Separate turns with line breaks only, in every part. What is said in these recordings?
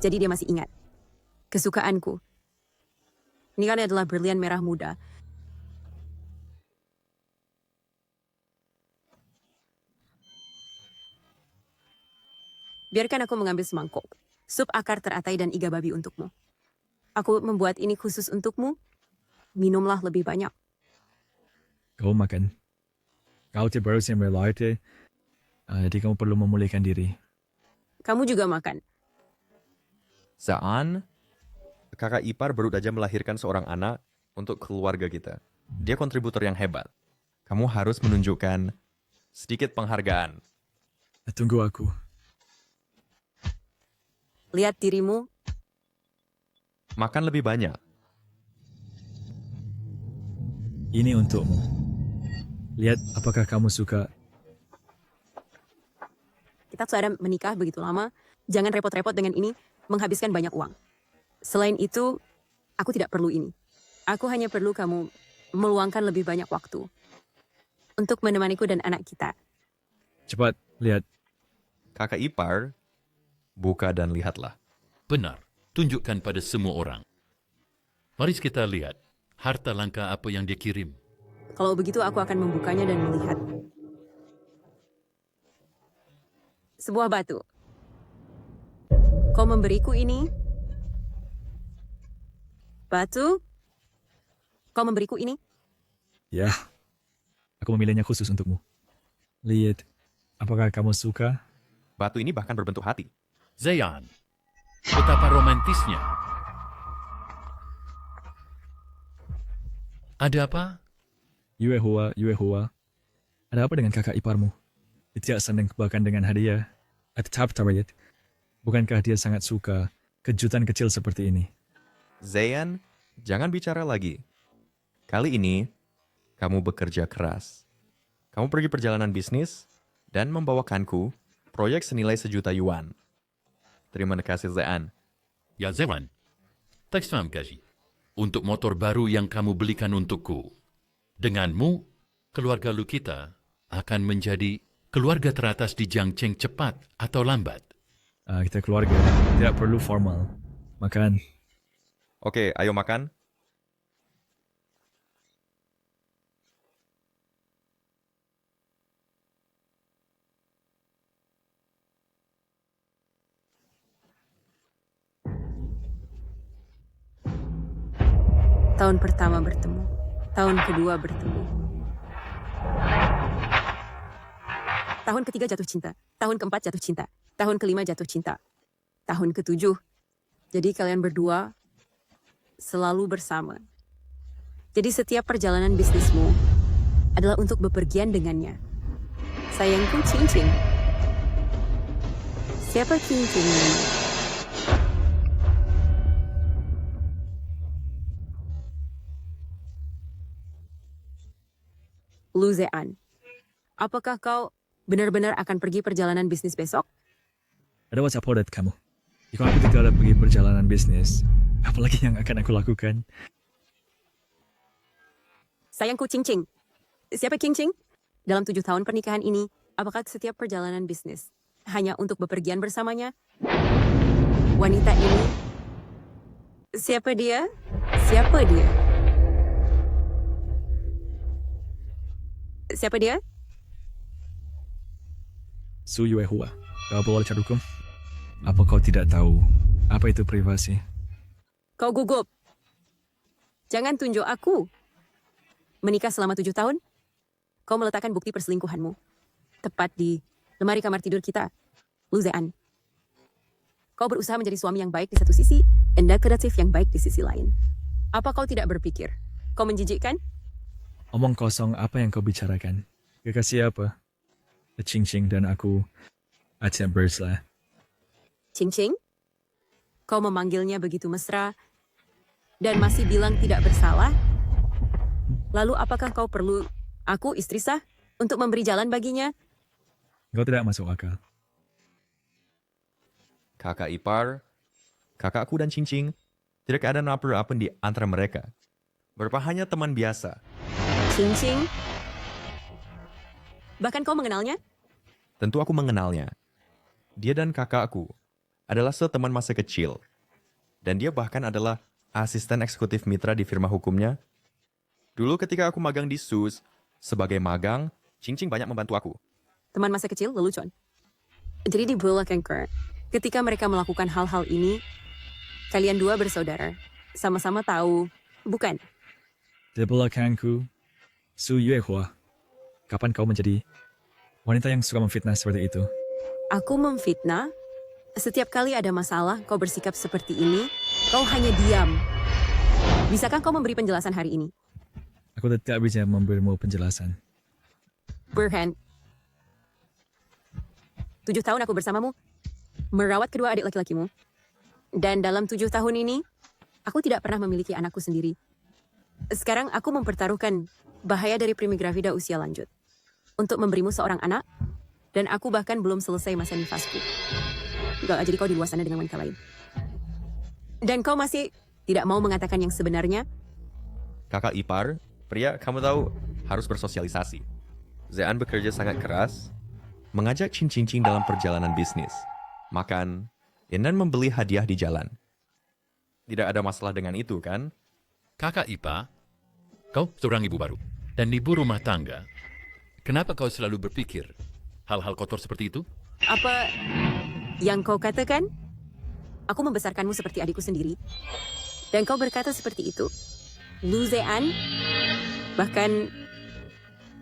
Jadi dia masih ingat. Kesukaanku. Ini kan adalah berlian merah muda. Biarkan aku mengambil semangkuk. Sup akar teratai dan iga babi untukmu. Aku membuat ini khusus untukmu. Minumlah lebih banyak.
Kau makan. Kau baru yang berlatih, jadi kamu perlu memulihkan diri.
Kamu juga makan.
Zaan, kakak ipar baru saja melahirkan seorang anak untuk keluarga kita. Dia kontributor yang hebat. Kamu harus menunjukkan sedikit penghargaan.
Tunggu aku.
Lihat dirimu.
Makan lebih banyak.
Ini untukmu. Lihat apakah kamu suka.
Kita sudah menikah begitu lama. Jangan repot-repot dengan ini. Menghabiskan banyak uang. Selain itu, aku tidak perlu ini. Aku hanya perlu kamu meluangkan lebih banyak waktu. Untuk menemaniku dan anak kita.
Cepat, lihat.
Kakak ipar, buka dan lihatlah.
Benar, tunjukkan pada semua orang. Mari kita lihat harta langka apa yang dia kirim.
Kalau begitu aku akan membukanya dan melihat. Sebuah batu. Kau memberiku ini? Batu? Kau memberiku ini?
Ya, aku memilihnya khusus untukmu. Lihat, apakah kamu suka?
Batu ini bahkan berbentuk hati.
Zayan, betapa romantisnya. Ada apa?
Yue Hua. Ada apa dengan kakak iparmu? Dia tidak senang bahkan dengan hadiah. Tetap terbayat. Bukankah dia sangat suka kejutan kecil seperti ini?
Zayan, jangan bicara lagi. Kali ini, kamu bekerja keras. Kamu pergi perjalanan bisnis dan membawakanku proyek senilai 1 juta yuan. Terima kasih, Zayan.
Ya Zayan, terima kasih untuk motor baru yang kamu belikan untukku. Denganmu, keluarga lu kita akan menjadi keluarga teratas di Jiangcheng cepat atau lambat.
Kita keluarga, tidak perlu formal. Makan.
Oke, ayo makan.
Tahun pertama bertemu. Tahun kedua bertemu. Tahun ketiga jatuh cinta. Tahun keempat jatuh cinta. Tahun kelima jatuh cinta. Tahun ketujuh. Jadi kalian berdua selalu bersama. Jadi setiap perjalanan bisnismu adalah untuk bepergian dengannya. Sayangku Cincin. Siapa Cincin ini? Lu Zean, apakah kau benar-benar akan pergi perjalanan bisnis besok?
Ada WhatsApp update kamu. Jika aku tidak ada pergi perjalanan bisnis, apalagi yang akan aku lakukan?
Sayangku Cincin. Siapa Cincin? Dalam 7 tahun pernikahan ini, apakah setiap perjalanan bisnis hanya untuk bepergian bersamanya? Wanita ini, siapa dia? Siapa dia? Siapa dia?
Su Yue Hua. Kau boleh cari hukum? Apa kau tidak tahu apa itu privasi?
Kau gugup. Jangan tunjuk aku. Menikah selama 7 tahun? Kau meletakkan bukti perselingkuhanmu. Tepat di lemari kamar tidur kita. Lu Zean. Kau berusaha menjadi suami yang baik di satu sisi, dan dekoratif yang baik di sisi lain. Apa kau tidak berpikir? Kau menjijikkan?
Omong kosong apa yang kau bicarakan? Kekasih apa? Cincin dan aku aja berslah.
Cincin? Kau memanggilnya begitu mesra dan masih bilang tidak bersalah? Lalu apakah kau perlu aku istri sah untuk memberi jalan baginya?
Kau tidak masuk akal.
Kakak ipar, kakakku dan Cincin, tidak ada apa-apa di antara mereka. Berapa hanya teman biasa.
Cincin? Bahkan kau mengenalnya?
Tentu aku mengenalnya. Dia dan kakakku adalah seteman masa kecil. Dan dia bahkan adalah asisten eksekutif mitra di firma hukumnya. Dulu ketika aku magang di SUS, sebagai magang, Cincing banyak membantu aku.
Teman masa kecil lelucon. Jadi di Bullock and Kerr, ketika mereka melakukan hal-hal ini, kalian dua bersaudara, sama-sama tahu, bukan?
Di belakangku, Su Yuehua. Kapan kau menjadi wanita yang suka memfitnah seperti itu?
Aku memfitnah. Setiap kali ada masalah, kau bersikap seperti ini, kau hanya diam. Bisakah kau memberi penjelasan hari ini?
Aku tidak bisa memberimu penjelasan.
Burhan, 7 tahun aku bersamamu, merawat kedua adik laki-lakimu. Dan dalam 7 tahun ini, aku tidak pernah memiliki anakku sendiri. Sekarang aku mempertaruhkan bahaya dari primigravida usia lanjut untuk memberimu seorang anak, dan aku bahkan belum selesai masa nifasku. Jadi kau di luar sana dengan wanita lain. Dan kau masih tidak mau mengatakan yang sebenarnya?
Kakak ipar, pria, kamu tahu, harus bersosialisasi. Zean bekerja sangat keras, mengajak Cincing dalam perjalanan bisnis, makan, dan membeli hadiah di jalan. Tidak ada masalah dengan itu, kan?
Kakak Ipa, kau seorang ibu baru dan ibu rumah tangga. Kenapa kau selalu berpikir hal-hal kotor seperti itu?
Apa yang kau katakan? Aku membesarkanmu seperti adikku sendiri. Dan kau berkata seperti itu. Lu Zean, bahkan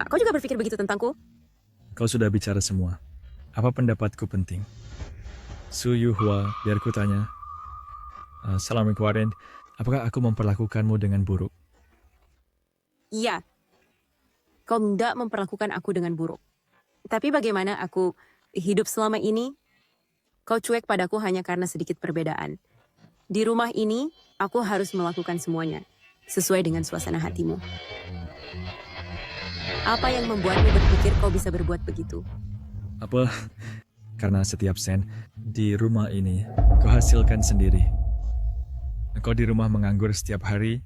kau juga berpikir begitu tentangku?
Kau sudah bicara semua. Apa pendapatku penting? Su Yuhua, biar ku tanya. Assalamualaikum Warren. Apakah aku memperlakukanmu dengan buruk?
Iya. Kau tidak memperlakukan aku dengan buruk. Tapi bagaimana aku hidup selama ini? Kau cuek padaku hanya karena sedikit perbedaan. Di rumah ini, aku harus melakukan semuanya sesuai dengan suasana hatimu. Apa yang membuatmu berpikir kau bisa berbuat begitu?
Apa? Karena setiap sen di rumah ini kau hasilkan sendiri. Kau di rumah menganggur setiap hari,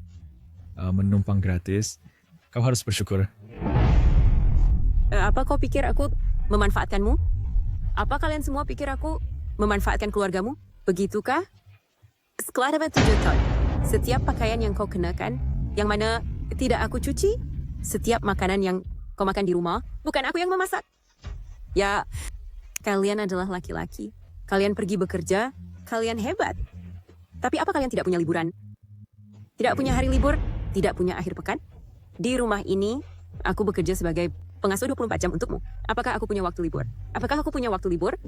menumpang gratis. Kau harus bersyukur.
Apa kau pikir aku memanfaatkanmu? Apa kalian semua pikir aku memanfaatkan keluargamu? Begitukah? Setelah dapat 7 tahun, setiap pakaian yang kau kenakan, yang mana tidak aku cuci, setiap makanan yang kau makan di rumah, bukan aku yang memasak. Ya, kalian adalah laki-laki. Kalian pergi bekerja, kalian hebat. Tapi apa kalian tidak punya liburan? Tidak punya hari libur? Tidak punya akhir pekan? Di rumah ini, aku bekerja sebagai pengasuh 24 jam untukmu. Apakah aku punya waktu libur? Apakah aku punya waktu libur?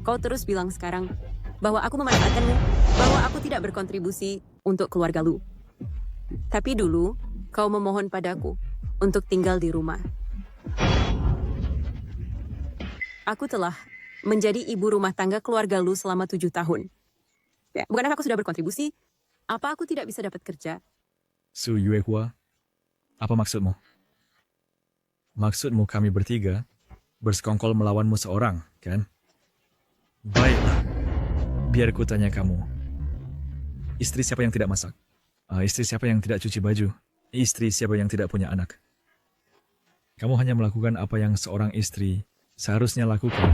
Kau terus bilang sekarang bahwa aku memanfaatkanmu, bahwa aku tidak berkontribusi untuk keluarga lu. Tapi dulu, kau memohon padaku untuk tinggal di rumah. Aku telah menjadi ibu rumah tangga keluarga lu selama 7 tahun. Ya, bukankah aku sudah berkontribusi? Apa aku tidak bisa dapat kerja?
Su Yuehua, apa maksudmu? Maksudmu kami bertiga bersekongkol melawanmu seorang, kan? Baiklah, biar ku tanya kamu. Istri siapa yang tidak masak? Istri siapa yang tidak cuci baju? Istri siapa yang tidak punya anak? Kamu hanya melakukan apa yang seorang istri seharusnya lakukan.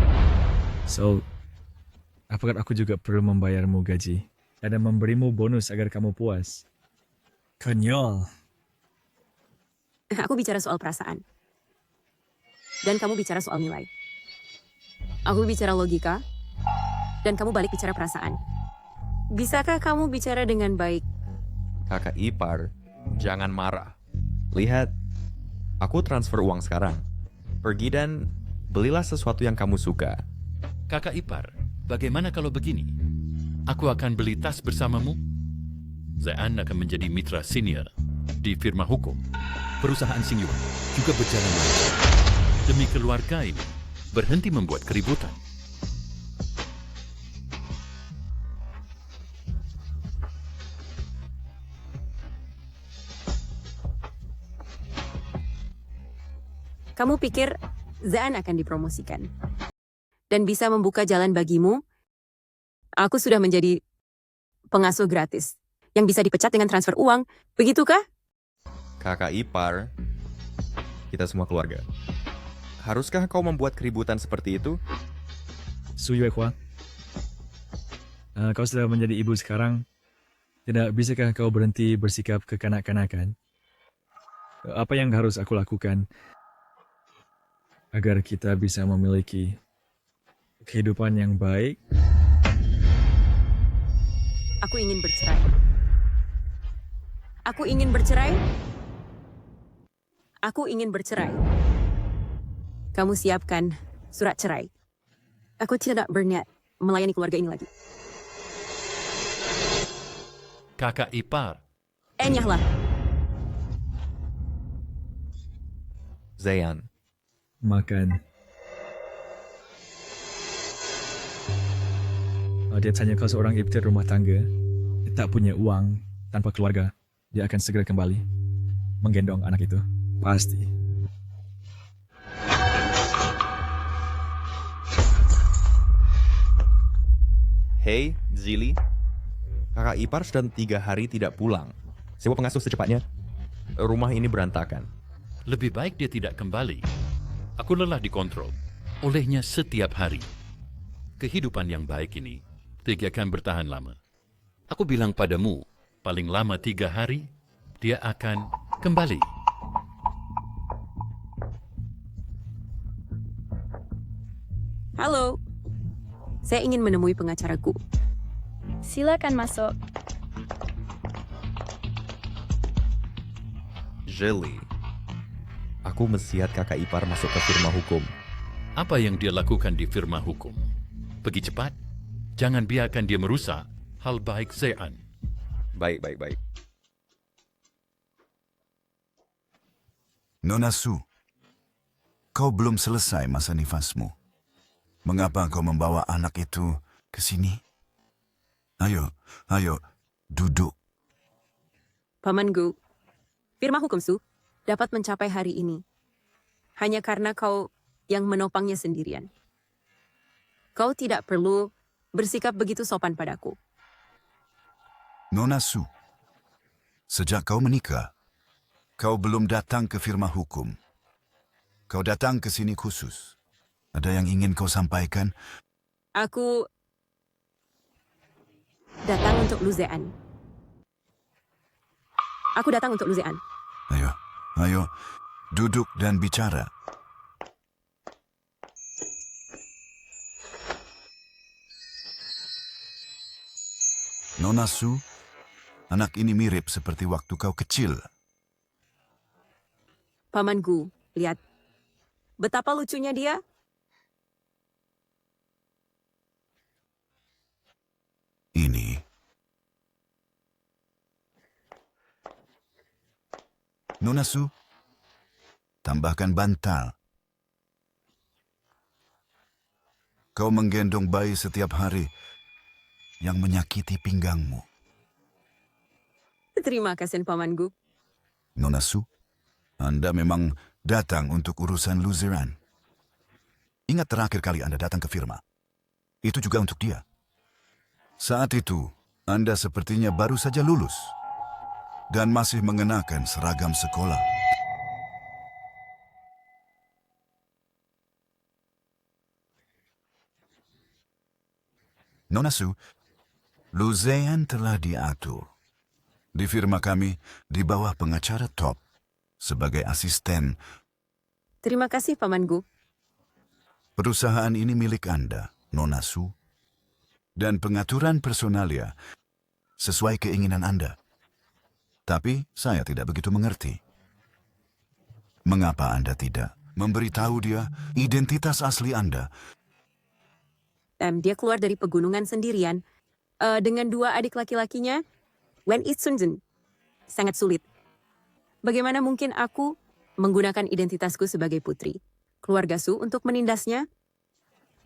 So, apakah aku juga perlu membayarmu gaji dan memberimu bonus agar kamu puas? Konyol.
Aku bicara soal perasaan. Dan kamu bicara soal nilai. Aku bicara logika, dan kamu balik bicara perasaan. Bisakah kamu bicara dengan baik?
Kakak ipar, jangan marah. Lihat, aku transfer uang sekarang. Pergi dan belilah sesuatu yang kamu suka.
Kakak Ipar, bagaimana kalau begini? Aku akan beli tas bersamamu. Zean akan menjadi mitra senior di firma hukum. Perusahaan Xingyuan juga berjalan lancar. Demi keluarga ini, berhenti membuat keributan.
Kamu pikir Zean akan dipromosikan dan bisa membuka jalan bagimu? Aku sudah menjadi pengasuh gratis yang bisa dipecat dengan transfer uang. Begitukah?
Kakak ipar, kita semua keluarga. Haruskah kau membuat keributan seperti itu?
Su Yuehua, Kau sudah menjadi ibu sekarang. Tidak bisakah kau berhenti bersikap kekanak-kanakan? Apa yang harus aku lakukan agar kita bisa memiliki kehidupan yang baik?
Aku ingin bercerai. Aku ingin bercerai. Aku ingin bercerai. Kamu siapkan surat cerai. Aku tidak berniat melayani keluarga ini lagi.
Kakak ipar,
Enyahlah.
Zayan,
Makan. Dia tanya kau seorang ibtir rumah tangga, tak punya uang, tanpa keluarga, dia akan segera kembali menggendong anak itu. Pasti.
Hey, Zili. Kakak ipar sudah 3 hari tidak pulang. Sewa pengasuh secepatnya. Rumah ini berantakan.
lebih baik dia tidak kembali. Aku lelah dikontrol olehnya setiap hari. Kehidupan yang baik ini tidak akan bertahan lama. Aku bilang padamu, paling lama 3 hari, dia akan kembali.
Halo. Saya ingin menemui pengacaraku.
Silakan masuk.
Jelly. Aku mesihat kakak ipar masuk ke firma hukum.
Apa yang dia lakukan di firma hukum? Pergi cepat. Jangan biarkan dia merusak hal baik Zayan.
Baik.
Nona Su, kau belum selesai masa nifasmu. Mengapa kau membawa anak itu ke sini? Ayo, duduk.
Paman Gu, firma hukum Su dapat mencapai hari ini hanya karena kau yang menopangnya sendirian. Kau tidak perlu bersikap begitu sopan padaku.
Nona Su, sejak kau menikah, kau belum datang ke firma hukum. Kau datang ke sini khusus. Ada yang ingin kau sampaikan?
Aku datang untuk Luzean. Aku datang untuk Luzean.
Ayo, duduk dan bicara. Nona Su, anak ini mirip seperti waktu kau kecil.
Paman Gu, lihat. Betapa lucunya dia.
Ini. Nona Su, tambahkan bantal. Kau menggendong bayi setiap hari yang menyakiti pinggangmu.
Terima kasih, Paman Gu.
Nona Su, Anda memang datang untuk urusan Luzeran. Ingat terakhir kali Anda datang ke firma. Itu juga untuk dia. Saat itu, Anda sepertinya baru saja lulus dan masih mengenakan seragam sekolah. Nona Su, Luzean telah diatur. Di firma kami, di bawah pengacara top, sebagai asisten.
Terima kasih, Paman Gu.
Perusahaan ini milik Anda, Nona Su, dan pengaturan personalia sesuai keinginan Anda. Tapi saya tidak begitu mengerti. Mengapa Anda tidak memberitahu dia identitas asli Anda?
Dia keluar dari pegunungan sendirian dengan 2 adik laki-lakinya. Wen Itsunzen. Sangat sulit. Bagaimana mungkin aku menggunakan identitasku sebagai putri keluarga Su untuk menindasnya?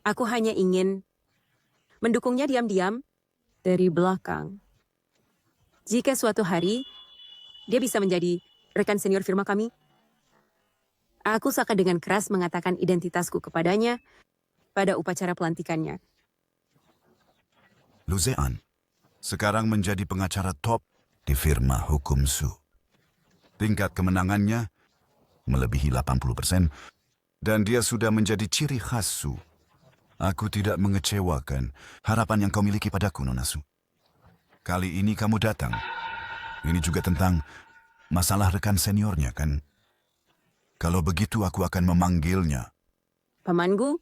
Aku hanya ingin mendukungnya diam-diam dari belakang. Jika suatu hari dia bisa menjadi rekan senior firma kami, aku akan dengan keras mengatakan identitasku kepadanya pada upacara pelantikannya.
Luzean sekarang menjadi pengacara top di firma hukum Su. Tingkat kemenangannya melebihi 80% dan dia sudah menjadi ciri khas Su. Aku tidak mengecewakan harapan yang kau miliki padaku, Nona Su. Kali ini kamu datang. Ini juga tentang masalah rekan seniornya, kan? Kalau begitu aku akan memanggilnya.
Pamanku,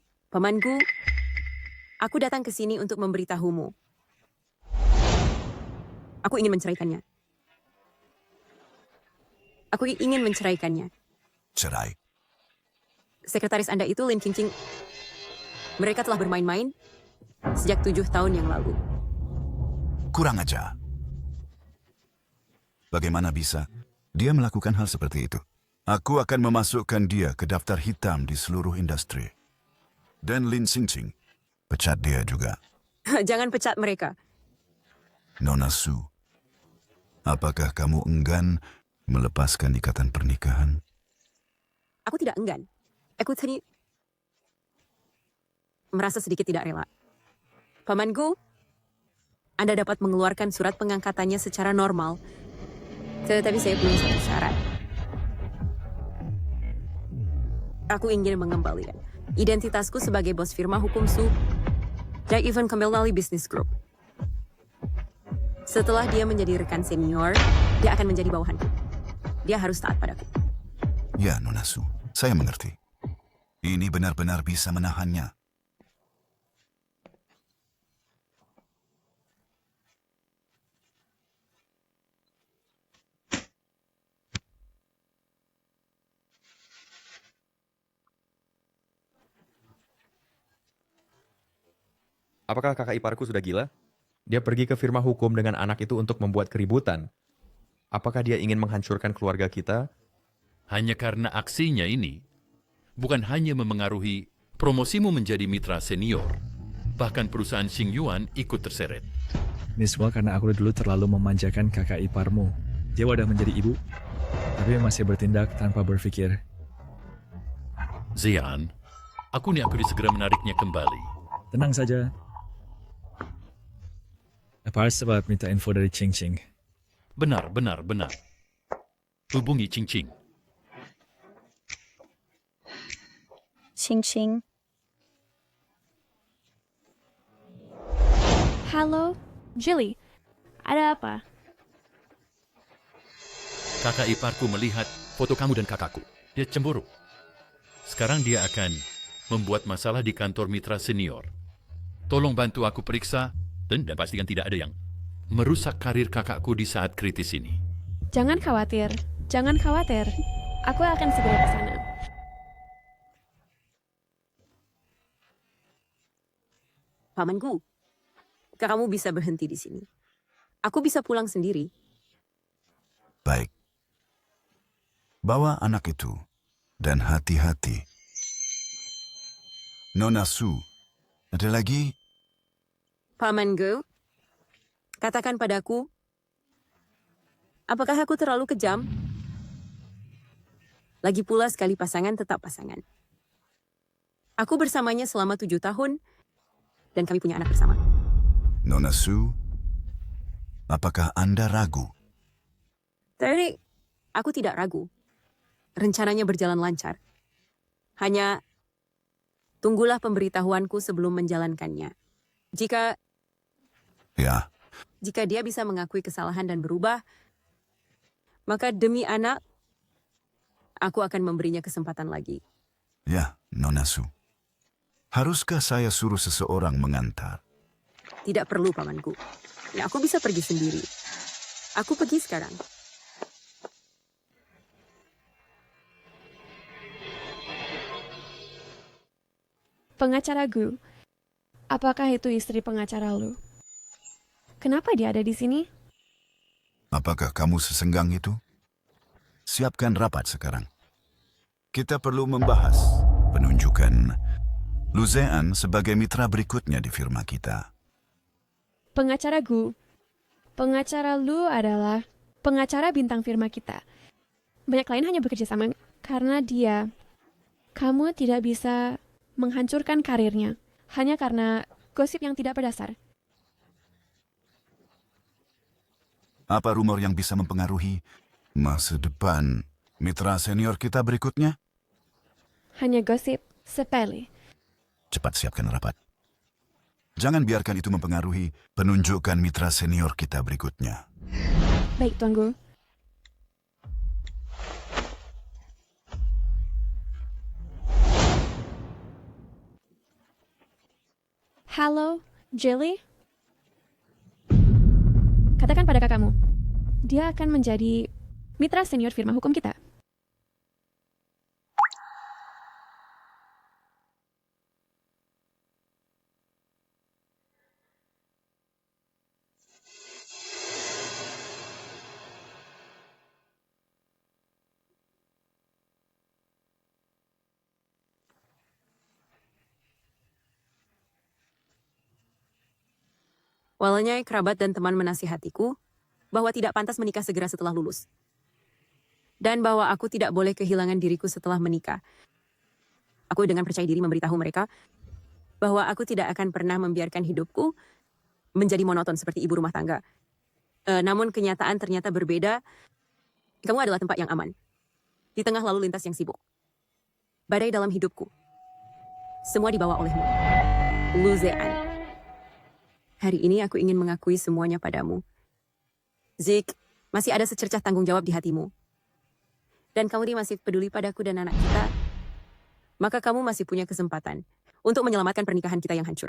aku datang ke sini untuk memberitahumu. Aku ingin menceraikannya.
Cerai.
Sekretaris Anda itu, Lin Qingqing, mereka telah bermain-main sejak 7 tahun yang lalu.
Kurang ajar. Bagaimana bisa dia melakukan hal seperti itu? Aku akan memasukkan dia ke daftar hitam di seluruh industri. Dan Lin Qingqing, pecat dia juga.
Jangan pecat mereka.
Nona Su, apakah kamu enggan melepaskan ikatan pernikahan?
Aku tidak enggan. Aku tadi merasa sedikit tidak rela. Pamanku, Anda dapat mengeluarkan surat pengangkatannya secara normal. Tetapi saya punya satu syarat. Aku ingin mengembalikan identitasku sebagai bos firma hukum Su Jack Event Kamilnali Business Group. Setelah dia menjadi rekan senior, dia akan menjadi bawahanku. Dia harus taat padaku.
Ya, Nona Su, saya mengerti. Ini benar-benar bisa menahannya.
Apakah kakak iparku sudah gila? Dia pergi ke firma hukum dengan anak itu untuk membuat keributan. Apakah dia ingin menghancurkan keluarga kita?
Hanya karena aksinya ini, bukan hanya memengaruhi promosimu menjadi mitra senior, bahkan perusahaan Xing Yuan ikut terseret.
Ini semua karena aku dulu terlalu memanjakan kakak iparmu. Dia udah menjadi ibu, tapi masih bertindak tanpa berpikir.
Zian, aku segera menariknya kembali.
Tenang saja. Apa sebab minta info dari Qingqing?
Benar. Hubungi Qingqing.
Xing. Halo, Jilly. Ada apa?
Kakak iparku melihat foto kamu dan kakakku. Dia cemburu. Sekarang dia akan membuat masalah di kantor mitra senior. Tolong bantu aku periksa dan pastikan tidak ada yang merusak karir kakakku di saat kritis ini.
Jangan khawatir. Aku akan segera ke sana.
Pamanku, kamu bisa berhenti di sini. Aku bisa pulang sendiri.
Baik. Bawa anak itu dan hati-hati. Nona Su, ada lagi?
Pamanku, katakan padaku, apakah aku terlalu kejam? Lagi pula sekali pasangan tetap pasangan. Aku bersamanya selama 7 tahun, dan kami punya anak bersama.
Nona Su, apakah Anda ragu?
Tapi, aku tidak ragu. Rencananya berjalan lancar. Hanya, tunggulah pemberitahuanku sebelum menjalankannya. Jika dia bisa mengakui kesalahan dan berubah, maka demi anak, aku akan memberinya kesempatan lagi.
Ya, Nona Su. Haruskah saya suruh seseorang mengantar?
Tidak perlu, pamanku. Ya, aku bisa pergi sendiri. Aku pergi sekarang.
Pengacara Gu. Apakah itu istri pengacara lu? Kenapa dia ada di sini?
Apakah kamu sesenggang itu? Siapkan rapat sekarang. Kita perlu membahas penunjukan Luzean sebagai mitra berikutnya di firma kita.
Pengacara Gu. Pengacara lu adalah pengacara bintang firma kita. Banyak lain hanya bekerja sama karena dia. Kamu tidak bisa menghancurkan karirnya hanya karena gosip yang tidak berdasar.
Apa rumor yang bisa mempengaruhi masa depan mitra senior kita berikutnya?
Hanya gosip sepele.
Cepat siapkan rapat. Jangan biarkan itu mempengaruhi penunjukan mitra senior kita berikutnya.
Baik, Tuan Gu. Halo, Jelly. Katakan pada kakakmu, dia akan menjadi mitra senior firma hukum kita.
Walanya kerabat dan teman menasihatiku bahwa tidak pantas menikah segera setelah lulus. Dan bahwa aku tidak boleh kehilangan diriku setelah menikah. Aku dengan percaya diri memberitahu mereka bahwa aku tidak akan pernah membiarkan hidupku menjadi monoton seperti ibu rumah tangga. Namun kenyataan ternyata berbeda. Kamu adalah tempat yang aman. Di tengah lalu lintas yang sibuk. Badai dalam hidupku. Semua dibawa olehmu. Luzean. Hari ini aku ingin mengakui semuanya padamu. Zik, masih ada secercah tanggung jawab di hatimu. Dan kamu masih peduli padaku dan anak kita. Maka kamu masih punya kesempatan untuk menyelamatkan pernikahan kita yang hancur.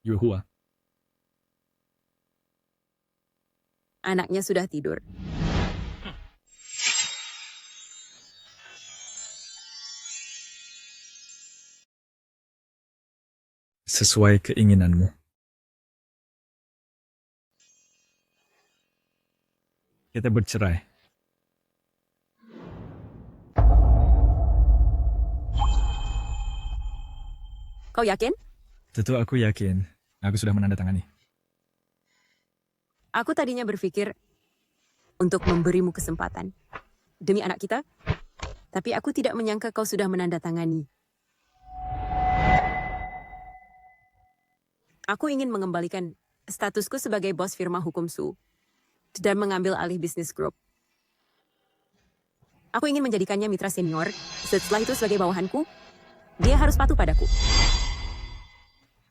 Yuhua.
Anaknya sudah tidur.
Sesuai keinginanmu. Kita bercerai.
Kau yakin?
Tentu aku yakin. Aku sudah menandatangani.
Aku tadinya berpikir untuk memberimu kesempatan. Demi anak kita. Tapi aku tidak menyangka kau sudah menandatangani. Aku ingin mengembalikan statusku sebagai bos firma hukum Su dan mengambil alih bisnis grup. Aku ingin menjadikannya mitra senior. Setelah itu sebagai bawahanku, dia harus patuh padaku.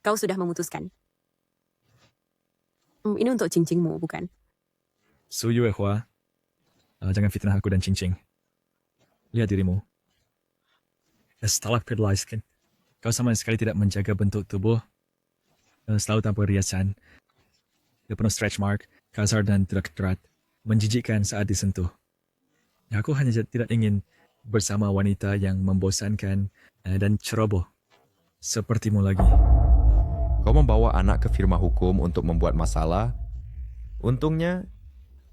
Kau sudah memutuskan. Ini untuk cincingmu, bukan?
Su Yuehua. Jangan fitnah aku dan Cincing. Lihat dirimu. Stalagmite. Kau sama sekali tidak menjaga bentuk tubuh. Selalu tanpa riasan, penuh stretch mark, kasar dan tidak kerat, menjijikkan saat disentuh. Aku hanya tidak ingin bersama wanita yang membosankan dan ceroboh sepertimu lagi.
Kau membawa anak ke firma hukum untuk membuat masalah. Untungnya,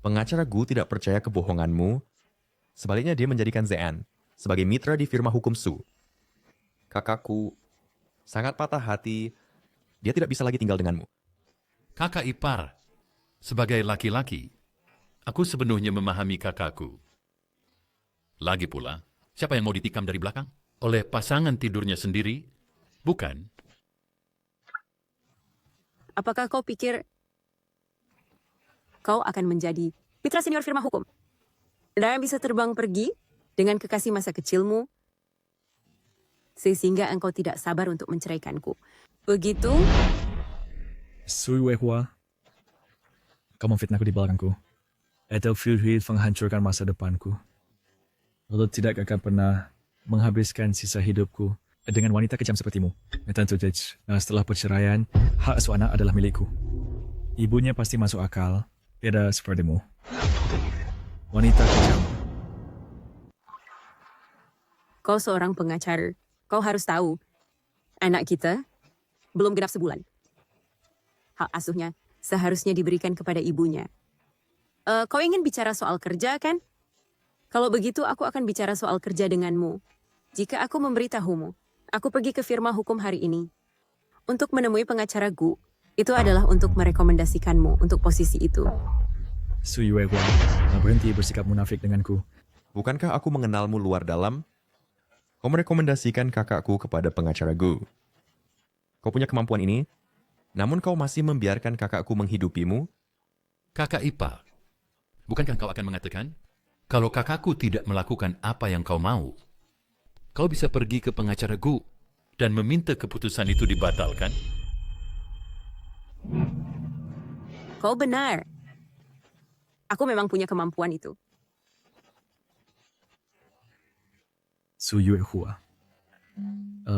pengacara Gu tidak percaya kebohonganmu. Sebaliknya dia menjadikan Zean sebagai mitra di firma hukum Su. Kakakku sangat patah hati. Dia tidak bisa lagi tinggal denganmu.
Kakak ipar, sebagai laki-laki, aku sepenuhnya memahami kakakku. Lagi pula, siapa yang mau ditikam dari belakang? Oleh pasangan tidurnya sendiri? Bukan.
Apakah kau pikir kau akan menjadi mitra senior firma hukum? Dan bisa terbang pergi dengan kekasih masa kecilmu sehingga engkau tidak sabar untuk menceraikanku. Begitu?
Su Yuehua. Kau memfitnahku di belakangku. Atau Fury menghancurkan masa depanku. Lalu tidak akan pernah menghabiskan sisa hidupku dengan wanita kejam sepertimu. Tentu saja, setelah perceraian, hak asuh anak adalah milikku. Ibunya pasti masuk akal, tidak sepertimu. Wanita kejam.
Kau seorang pengacara. Kau harus tahu, anak kita belum genap sebulan. Hak asuhnya seharusnya diberikan kepada ibunya. Kau ingin bicara soal kerja, kan? Kalau begitu, aku akan bicara soal kerja denganmu. Jika aku memberitahumu, aku pergi ke firma hukum hari ini. Untuk menemui pengacara Gu, itu adalah untuk merekomendasikanmu untuk posisi itu.
Su Yuehua, berhenti bersikap munafik denganku.
Bukankah aku mengenalmu luar dalam? Kau merekomendasikan kakakku kepada pengacara Gu. Kau punya kemampuan ini, namun kau masih membiarkan kakakku menghidupimu?
Kakak ipar, bukankah kau akan mengatakan Kalau kakakku tidak melakukan apa yang kau mau, kau bisa pergi ke pengacara Gu dan meminta keputusan itu dibatalkan.
Kau benar. Aku memang punya kemampuan itu.
Su Yuehua.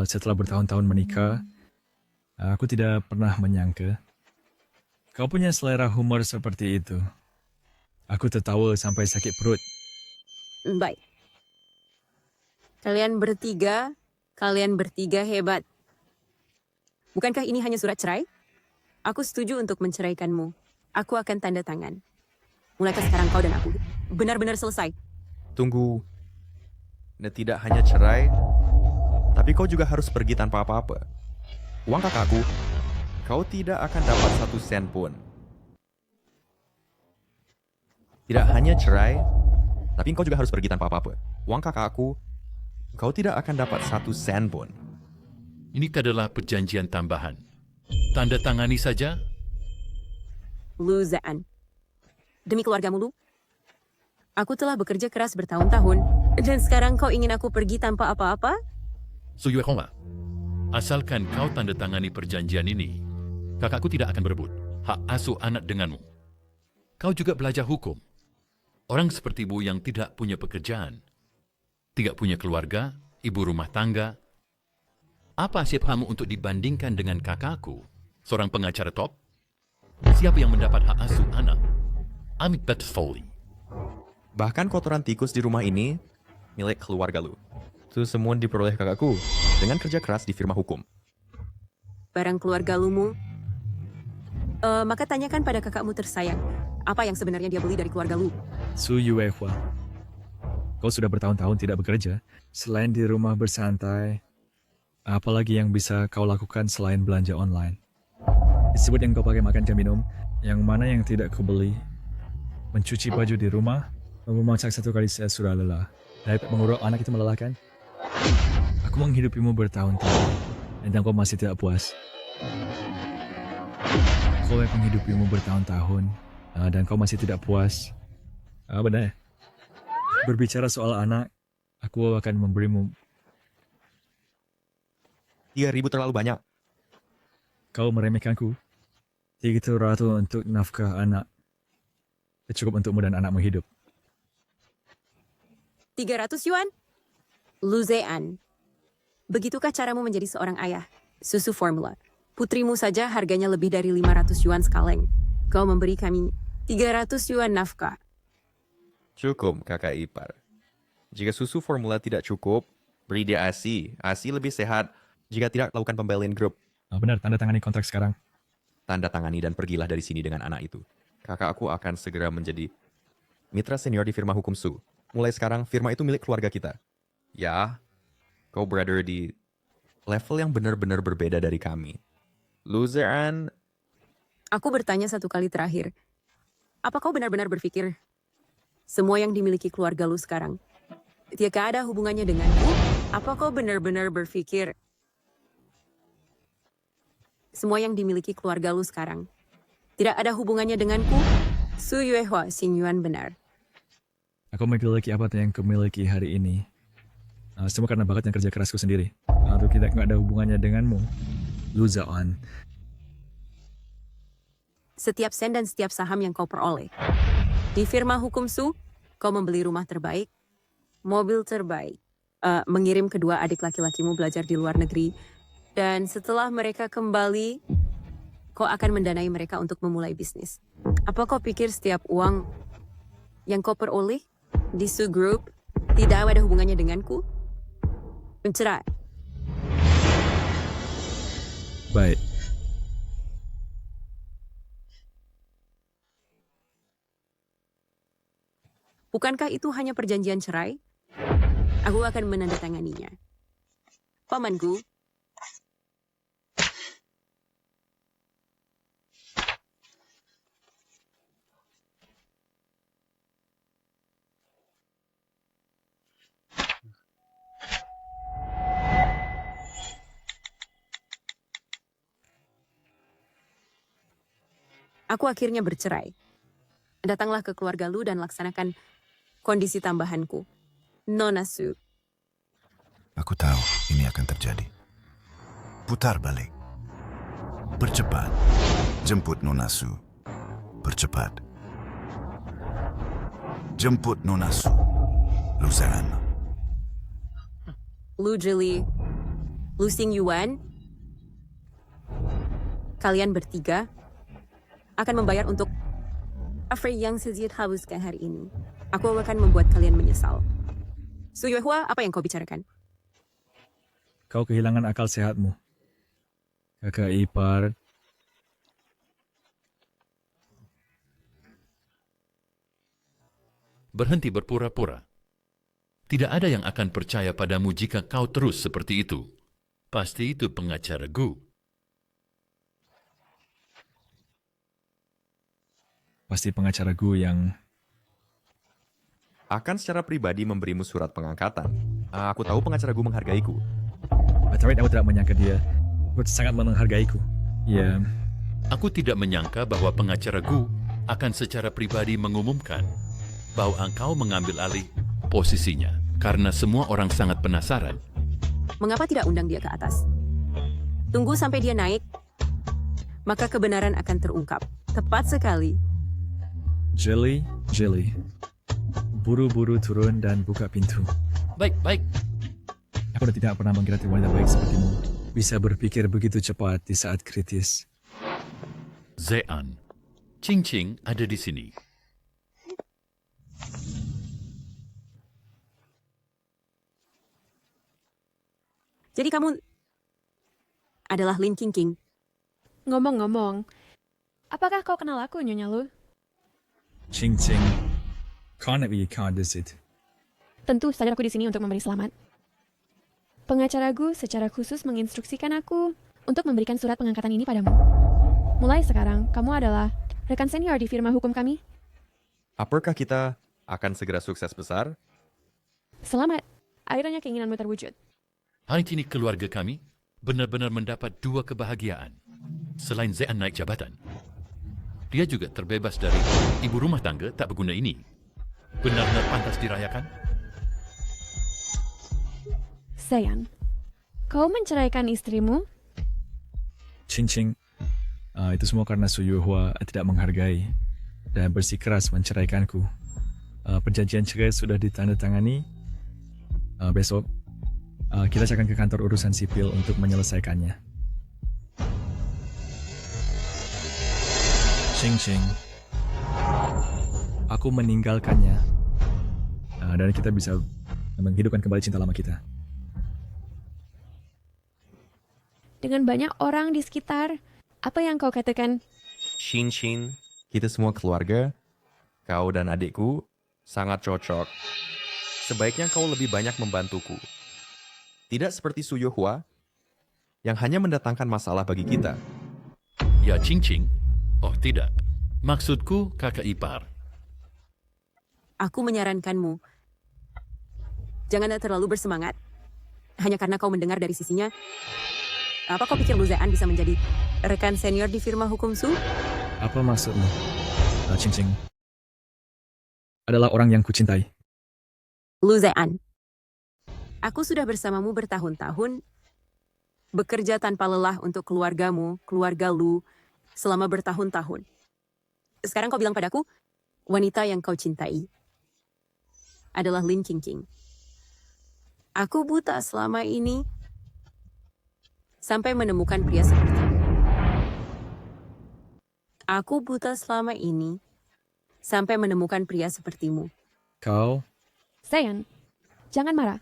Setelah bertahun-tahun menikah, aku tidak pernah menyangka kau punya selera humor seperti itu. Aku tertawa sampai sakit perut.
Baik. Kalian bertiga hebat. Bukankah ini hanya surat cerai? Aku setuju untuk menceraikanmu. Aku akan tanda tangan. Mulai sekarang kau dan aku benar-benar selesai.
Tunggu. Nah, tidak hanya cerai, tapi kau juga harus pergi tanpa apa-apa. Uang kakakku, kau tidak akan dapat 1 sen pun. Tidak hanya cerai, tapi kau juga harus pergi tanpa apa-apa. Uang kakakku, kau tidak akan dapat 1 sen pun.
Ini adalah perjanjian tambahan. Tanda tangani saja.
Lu Zaan. Demi keluargamu, Lu. Aku telah bekerja keras bertahun-tahun, dan sekarang kau ingin aku pergi tanpa apa-apa?
Su Yuehua, asalkan kau tanda tangani perjanjian ini, kakakku tidak akan berebut hak asuh anak denganmu. Kau juga belajar hukum. Orang sepertimu yang tidak punya pekerjaan, tidak punya keluarga, ibu rumah tangga. Apa siapmu untuk dibandingkan dengan kakakku, seorang pengacara top? Siapa yang mendapat hak asuh anak? Amit Foley.
Bahkan kotoran tikus di rumah ini milik keluarga lu. Itu semua diperoleh kakakku dengan kerja keras di firma hukum.
Barang keluarga lumu. Maka tanyakan pada kakakmu tersayang, apa yang sebenarnya dia beli dari keluarga lu?
Su Yuehua. Kau sudah bertahun-tahun tidak bekerja. Selain di rumah bersantai, apalagi yang bisa kau lakukan selain belanja online? Disebut yang kau pakai makan dan minum, yang mana yang tidak kau beli? Mencuci baju di rumah, memasak 1 kali saya sudah lelah. Dapat mengurus anak itu melelahkan? Aku menghidupimu bertahun-tahun, dan kau masih tidak puas. Kau menghidupimu bertahun-tahun, dan kau masih tidak puas. Benar. Berbicara soal anak, aku akan memberimu
3.000 terlalu banyak.
Kau meremehkanku. 300 untuk nafkah anak. Cukup untukmu dan anakmu hidup.
300 yuan? Lu Zean. Begitukah caramu menjadi seorang ayah? Susu formula. Putrimu saja harganya lebih dari 500 yuan sekaleng. Kau memberi kami 300 yuan nafkah.
Cukup, kakak ipar. Jika susu formula tidak cukup, beri dia ASI. ASI lebih sehat jika tidak lakukan pembelian grup.
Benar, tanda tangani kontrak sekarang.
Tanda tangani dan pergilah dari sini dengan anak itu. Kakakku akan segera menjadi mitra senior di firma hukum Su. Mulai sekarang, firma itu milik keluarga kita. Ya, kau berada di level yang benar-benar berbeda dari kami. Loseran,
Aku bertanya 1 kali terakhir. Apa kau benar-benar berpikir semua yang dimiliki keluarga lu sekarang tiada ada hubungannya denganku? Apa kau benar-benar berpikir semua yang dimiliki keluarga lu sekarang tidak ada hubungannya denganku? Su Yuehua Xing Yuan benar.
Aku memiliki apa yang kumiliki hari ini. Semua karena bakat dan kerja kerasku sendiri. Atau tidak ada hubungannya denganmu. Lu Zaan.
Setiap sen dan setiap saham yang kau peroleh. Di firma hukum Su, kau membeli rumah terbaik, mobil terbaik, mengirim kedua adik laki-lakimu belajar di luar negeri, dan setelah mereka kembali, kau akan mendanai mereka untuk memulai bisnis. Apa kau pikir setiap uang yang kau peroleh di Su Group tidak ada hubungannya denganku? Cerai.
Baik.
Bukankah itu hanya perjanjian cerai? Aku akan menandatanganinya. Pamanku, aku akhirnya bercerai. Datanglah ke keluarga lu dan laksanakan kondisi tambahanku. Nona Su.
Aku tahu ini akan terjadi. Putar balik. Percepat. Jemput Nona Su. Percepat. Jemput Nona Su. Luzern.
Lu Jeli, Lu Xing Yuan, kalian bertiga akan membayar untuk apa yang saya habiskan hari ini. Aku akan membuat kalian menyesal. Su Yuehua, apa yang kau bicarakan?
Kau kehilangan akal sehatmu. Kakak ipar.
Berhenti berpura-pura. Tidak ada yang akan percaya padamu jika kau terus seperti itu. Pasti itu pengacara Gu.
Pasti pengacara Gu yang...
Akan secara pribadi memberimu surat pengangkatan. Aku tahu pengacara Gu menghargaiku.
Tapi aku tidak menyangka dia sangat menghargaiku. Ya,
Aku tidak menyangka bahwa pengacara Gu akan secara pribadi mengumumkan bahwa engkau mengambil alih posisinya. Karena semua orang sangat penasaran.
Mengapa tidak undang dia ke atas? Tunggu sampai dia naik, maka kebenaran akan terungkap. Tepat sekali.
Jelly. Buru-buru turun dan buka pintu.
Baik.
Aku tidak pernah mengira wanita baik sepertimu bisa berpikir begitu cepat di saat kritis.
Zean, Qing ada di sini.
Jadi kamu adalah Lin Qingqing.
Ngomong-ngomong, apakah kau kenal aku, Nyonya Lu?
Qing, can't be can't is it?
Tentu saja aku di sini untuk memberi selamat. Pengacara Gu secara khusus menginstruksikan aku untuk memberikan surat pengangkatan ini padamu. Mulai sekarang, kamu adalah rekan senior di firma hukum kami.
Apakah kita akan segera sukses besar?
Selamat, akhirnya keinginanmu terwujud.
Hari ini keluarga kami benar-benar mendapat 2 kebahagiaan. Selain Zean naik jabatan, dia juga terbebas dari ibu rumah tangga tak berguna ini. Benar-benar pantas dirayakan?
Zean, kau menceraikan istrimu?
Qing, itu semua karena Su Yuehua tidak menghargai dan bersikeras menceraikanku. Perjanjian cerai sudah ditandatangani. Besok kita akan ke kantor urusan sipil untuk menyelesaikannya. Qing, aku meninggalkannya dan kita bisa menghidupkan kembali cinta lama kita.
Dengan banyak orang di sekitar, apa yang kau katakan?
Shin, kita semua keluarga, kau dan adikku sangat cocok. Sebaiknya kau lebih banyak membantuku. Tidak seperti Su Yuehua yang hanya mendatangkan masalah bagi kita.
Ya, Qing? Oh, tidak. Maksudku kakak ipar.
Aku menyarankanmu, jangan terlalu bersemangat. Hanya karena kau mendengar dari sisinya. Apa kau pikir Lu Zean bisa menjadi rekan senior di firma hukum Su?
Apa maksudmu? Qing adalah orang yang kucintai.
Lu Zean, aku sudah bersamamu bertahun-tahun, bekerja tanpa lelah untuk keluargamu, keluarga Lu, selama bertahun-tahun. Sekarang kau bilang padaku, wanita yang kau cintai adalah Lin Qingqing. Aku buta selama ini sampai menemukan pria sepertimu. Aku buta selama ini sampai menemukan pria sepertimu.
Kau?
Zean, jangan marah.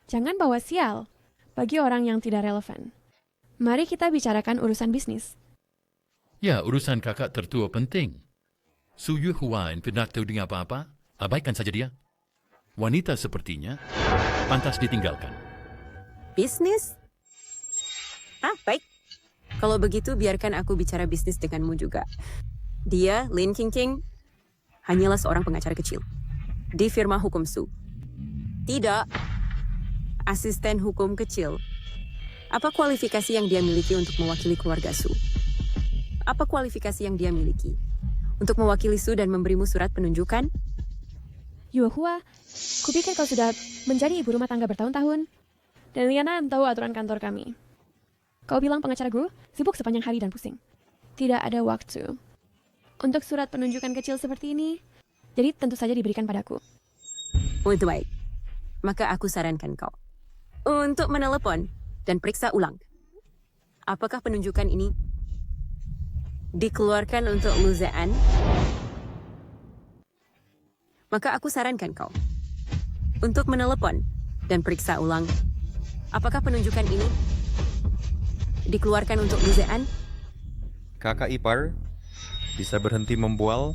Jangan bawa sial bagi orang yang tidak relevan. Mari kita bicarakan urusan bisnis.
Ya, urusan kakak tertua penting. Su Yuehua tidak tahu dengan apa-apa, abaikan saja dia. Wanita sepertinya pantas ditinggalkan.
Bisnis? Baik. Kalau begitu, biarkan aku bicara bisnis denganmu juga. Dia, Lin Qingqing, hanyalah seorang pengacara kecil di firma hukum Su. Tidak, asisten hukum kecil. Apa kualifikasi yang dia miliki untuk mewakili keluarga Su? Apa kualifikasi yang dia miliki untuk mewakili Su dan memberimu surat penunjukan?
Yuehua, kupikir kau sudah menjadi ibu rumah tangga bertahun-tahun. Dan Liana tahu aturan kantor kami. Kau bilang pengacara gue sibuk sepanjang hari dan pusing. Tidak ada waktu untuk surat penunjukan kecil seperti ini. Jadi tentu saja diberikan padaku.
Oh, itu baik. Maka aku sarankan kau untuk menelepon dan periksa ulang. Apakah penunjukan ini dikeluarkan untuk Luzean? Maka aku sarankan kau untuk menelepon dan periksa ulang. Apakah penunjukan ini dikeluarkan untuk Luzean?
Kakak ipar, bisa berhenti membual?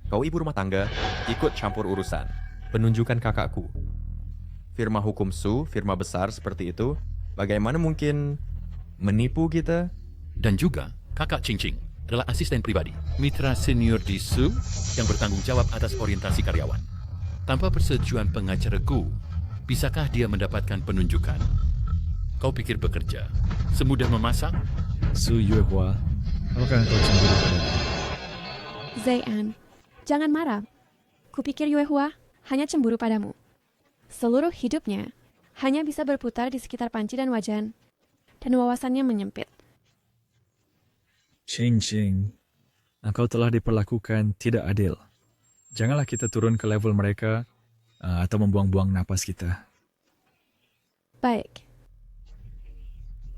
Kau ibu rumah tangga, ikut campur urusan. Penunjukan kakakku. Firma hukum Su, firma besar seperti itu, bagaimana mungkin menipu kita?
Dan juga kakak Cincing adalah asisten pribadi, mitra senior di Su yang bertanggung jawab atas orientasi karyawan. Tanpa persetujuan pengacara Gu, bisakah dia mendapatkan penunjukan? Kau pikir bekerja semudah memasak?
Su Yuehua, apakah engkau cemburu padaku?
Zayan, jangan marah. Kupikir Yuehua hanya cemburu padamu. Seluruh hidupnya hanya bisa berputar di sekitar panci dan wajan, dan wawasannya menyempit.
Ching, engkau telah diperlakukan tidak adil. Janganlah kita turun ke level mereka atau membuang-buang napas kita.
Baik.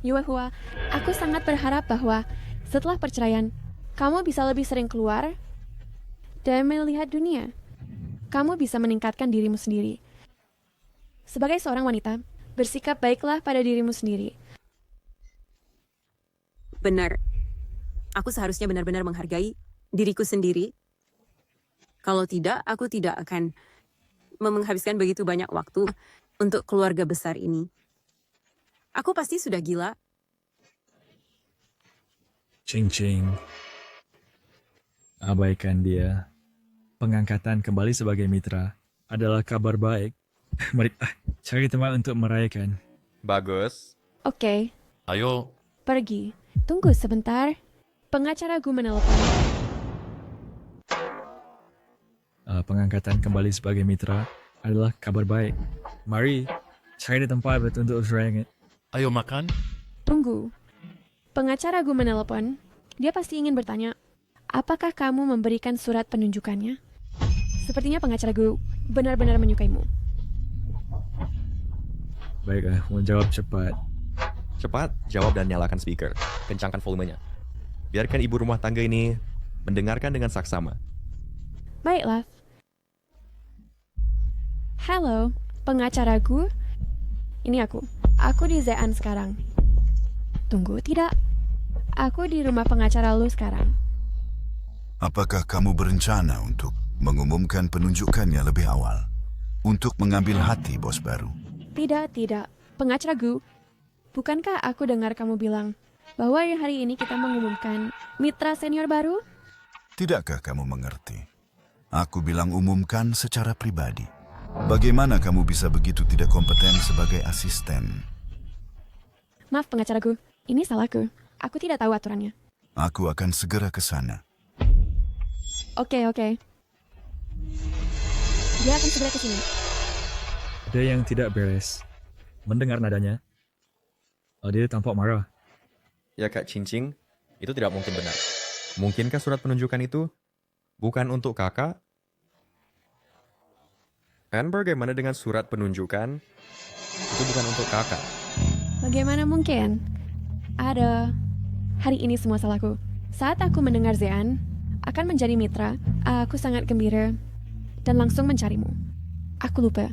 Yuehua, aku sangat berharap bahwa setelah perceraian, kamu bisa lebih sering keluar dan melihat dunia. Kamu bisa meningkatkan dirimu sendiri. Sebagai seorang wanita, bersikap baiklah pada dirimu sendiri.
Benar. Aku seharusnya benar-benar menghargai diriku sendiri. Kalau tidak, aku tidak akan menghabiskan begitu banyak waktu untuk keluarga besar ini. Aku pasti sudah gila.
Ching, abaikan dia. Pengangkatan kembali sebagai mitra adalah kabar baik. Mari cari tempat untuk merayakan.
Bagus.
Oke,
Ayo,
pergi. Tunggu sebentar. Pengacara Gu menelepon.
Pengangkatan kembali sebagai mitra adalah kabar baik. Mari cari tempat untuk merayakan.
ayo makan.
Tunggu. Pengacara Gu menelepon. Dia pasti ingin bertanya, apakah kamu memberikan surat penunjukannya? Sepertinya pengacara Gu benar-benar menyukaimu.
Baiklah, mau jawab cepat.
Cepat, jawab dan nyalakan speaker. Kencangkan volumenya. Biarkan ibu rumah tangga ini mendengarkan dengan saksama.
Baiklah. Halo, pengacara Gu. Ini aku. Aku di Zean sekarang. Tunggu, tidak. Aku di rumah pengacara lu sekarang.
Apakah kamu berencana untuk mengumumkan penunjukannya lebih awal? Untuk mengambil hati bos baru?
Tidak. Pengacara Gu, bukankah aku dengar kamu bilang bahwa hari ini kita mengumumkan mitra senior baru?
Tidakkah kamu mengerti? Aku bilang umumkan secara pribadi. Bagaimana kamu bisa begitu tidak kompeten sebagai asisten?
Maaf pengacara Gu, ini salahku. Aku tidak tahu aturannya.
Aku akan segera ke sana.
Oke. Dia akan segera ke sini.
Ada yang tidak beres. Mendengar nadanya. Dia tampak marah.
Ya Kak Cincing, itu tidak mungkin benar. Mungkinkah surat penunjukan itu bukan untuk kakak? Kan bagaimana dengan surat penunjukan? Itu bukan untuk kakak.
Bagaimana mungkin? Ada. Hari ini semua salahku. Saat aku mendengar Zean akan menjadi mitra, aku sangat gembira dan langsung mencarimu. Aku lupa.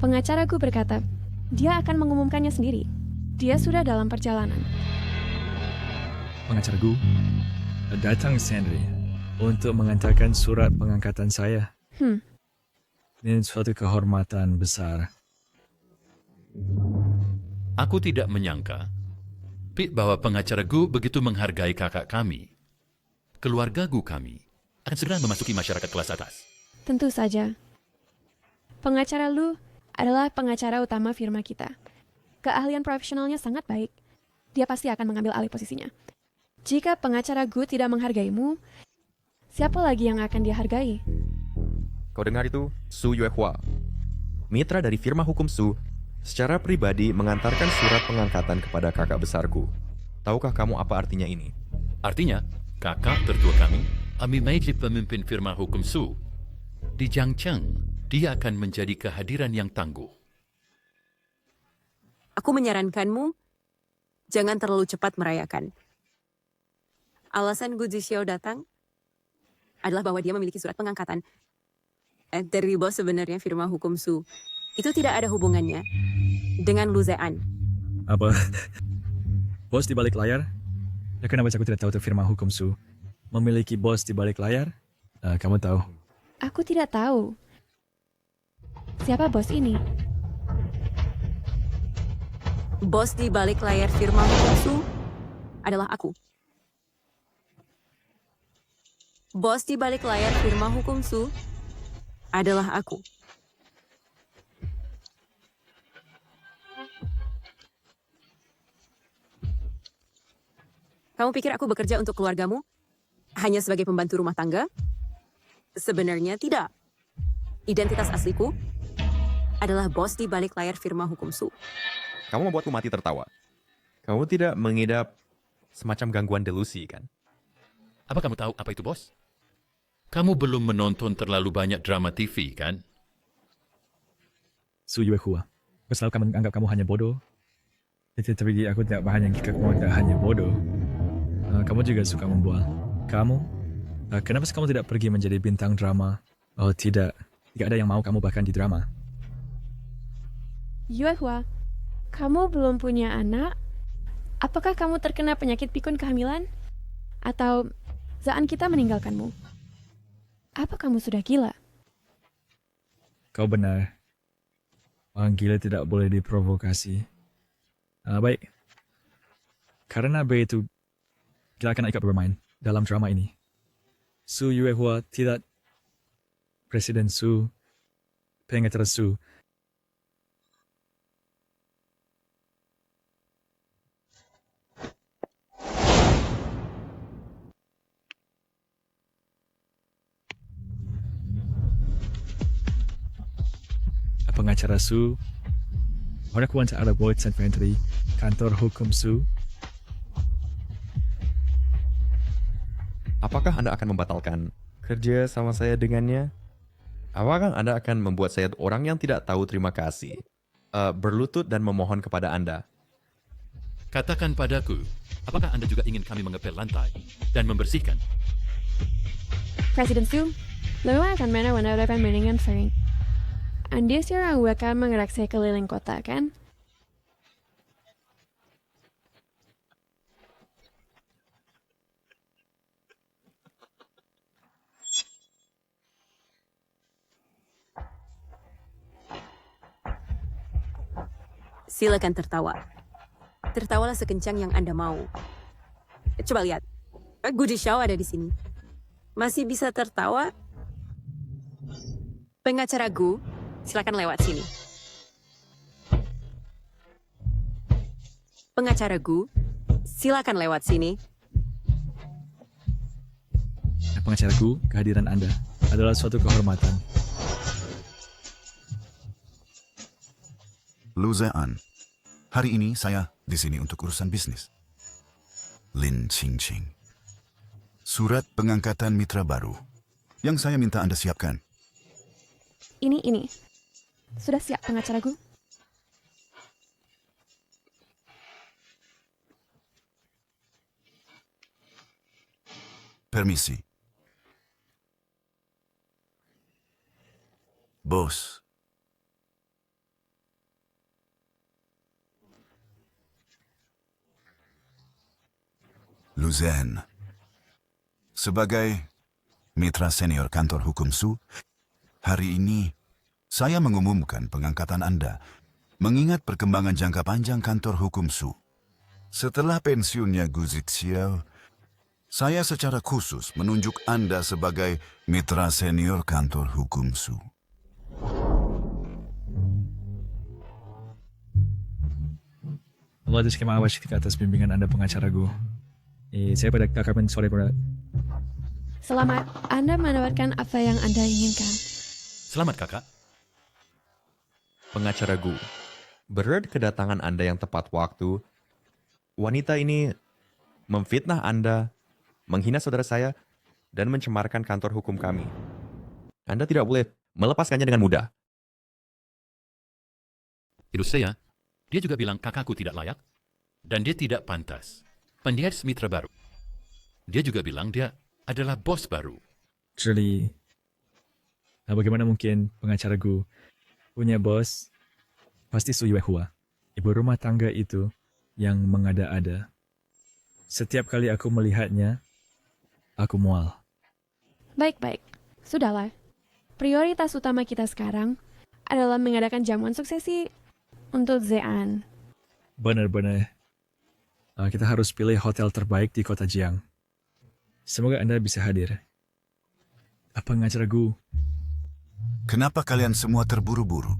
Pengacaraku berkata, dia akan mengumumkannya sendiri. Dia sudah dalam perjalanan.
Pengacara Gu datang sendiri untuk mengantarkan surat pengangkatan saya. Ini suatu kehormatan besar.
Aku tidak menyangka, Pit, bahwa pengacara Gu begitu menghargai kakak kami. Keluarga Gu kami akan segera memasuki masyarakat kelas atas.
Tentu saja. Pengacara Lu adalah pengacara utama firma kita. Keahlian profesionalnya sangat baik. Dia pasti akan mengambil alih posisinya. Jika pengacara Gu tidak menghargaimu, siapa lagi yang akan dia hargai?
Kau dengar itu? Su Yuehua, mitra dari firma hukum Su, secara pribadi mengantarkan surat pengangkatan kepada kakak besarku. Tahukah kamu apa artinya ini?
Artinya, kakak tertua kami, ambil menjadi pemimpin firma hukum Su. Di Jiangcheng, dia akan menjadi kehadiran yang tangguh.
Aku menyarankanmu, jangan terlalu cepat merayakan. Alasan Gu Zixiao datang adalah bahwa dia memiliki surat pengangkatan dari bos sebenarnya firma hukum Su. Itu tidak ada hubungannya dengan Lu Zean.
Apa? Bos di balik layar? Ya kenapa aku tidak tahu itu firma hukum Su memiliki bos di balik layar? Kamu tahu?
Aku tidak tahu. Siapa bos ini?
Bos di balik layar firma hukum Su adalah aku. Bos di balik layar firma hukum Su adalah aku. Kamu pikir aku bekerja untuk keluargamu hanya sebagai pembantu rumah tangga? Sebenarnya tidak. Identitas asliku adalah bos di balik layar firma hukum Su.
Kamu membuatku mati tertawa. Kamu tidak mengidap semacam gangguan delusi, kan?
Apa kamu tahu apa itu, bos? Kamu belum menonton terlalu banyak drama TV, kan?
Su Yuehua. Aku selalu menganggap kamu hanya bodoh. Tapi aku tidak paham yang kamu tidak hanya bodoh. Kamu juga suka membual. Kamu? Kenapa kamu tidak pergi menjadi bintang drama? Oh tidak. Tidak ada yang mau kamu bahkan di drama.
Yuehua, kamu belum punya anak? Apakah kamu terkena penyakit pikun kehamilan? Atau Zaan kita meninggalkanmu? Apa kamu sudah gila?
Kau benar. Orang gila tidak boleh diprovokasi. Baik. Karena B itu, kita akan ikut bermain dalam drama ini. Su Yuehua tidak Presiden Su, pengacara Su. Pengacara Su, orang kuasa ada Boyd St. Infantry, kantor hukum Su.
Apakah Anda akan membatalkan kerja sama saya dengannya? Apakah Anda akan membuat saya orang yang tidak tahu terima kasih, berlutut dan memohon kepada Anda?
Katakan padaku, apakah Anda juga ingin kami mengepel lantai dan membersihkan?
Presiden Su, lewatkan mana wanita mendingan sering. Anda seorang akan mengeraksi keliling kota, kan?
Silakan tertawa. Tertawalah sekencang yang Anda mau. Coba lihat. Gu Zixiao ada di sini. Masih bisa tertawa? Pengacara Gu, silakan lewat sini. Pengacara Gu, silakan lewat sini.
Pengacaraku, kehadiran Anda adalah suatu kehormatan.
Lu Zean, hari ini saya di sini untuk urusan bisnis. Lin Qingqing. Surat pengangkatan mitra baru yang saya minta Anda siapkan.
Ini. Sudah siap pengacara Gu?
Permisi. Bos. Lu Zean, sebagai mitra senior kantor hukum Su, hari ini saya mengumumkan pengangkatan Anda mengingat perkembangan jangka panjang kantor hukum Su. Setelah pensiunnya Gu Zixiao, saya secara khusus menunjuk Anda sebagai mitra senior kantor hukum Su.
Allah terima kasih atas bimbingan Anda pengacaraku. Saya pada kakak sore pada.
Selamat, Anda mendapatkan apa yang Anda inginkan.
Selamat, Kakak.
Pengacara Gu, benar kedatangan Anda yang tepat waktu. Wanita ini memfitnah Anda, menghina saudara saya, dan mencemarkan kantor hukum kami. Anda tidak boleh melepaskannya dengan mudah.
Itu saya. Dia juga bilang kakakku tidak layak, dan dia tidak pantas. Pendidik mitra baru. Dia juga bilang dia adalah bos baru.
Shirley, bagaimana mungkin pengacara Gu punya bos? Pasti Su Yuehua, ibu rumah tangga itu yang mengada-ada. Setiap kali aku melihatnya, aku mual.
Baik-baik, sudahlah. Prioritas utama kita sekarang adalah mengadakan jamuan suksesi untuk Zean.
Benar-benar. Kita harus pilih hotel terbaik di kota Jiang. Semoga Anda bisa hadir. Pengacara Gu,
Kenapa kalian semua terburu-buru?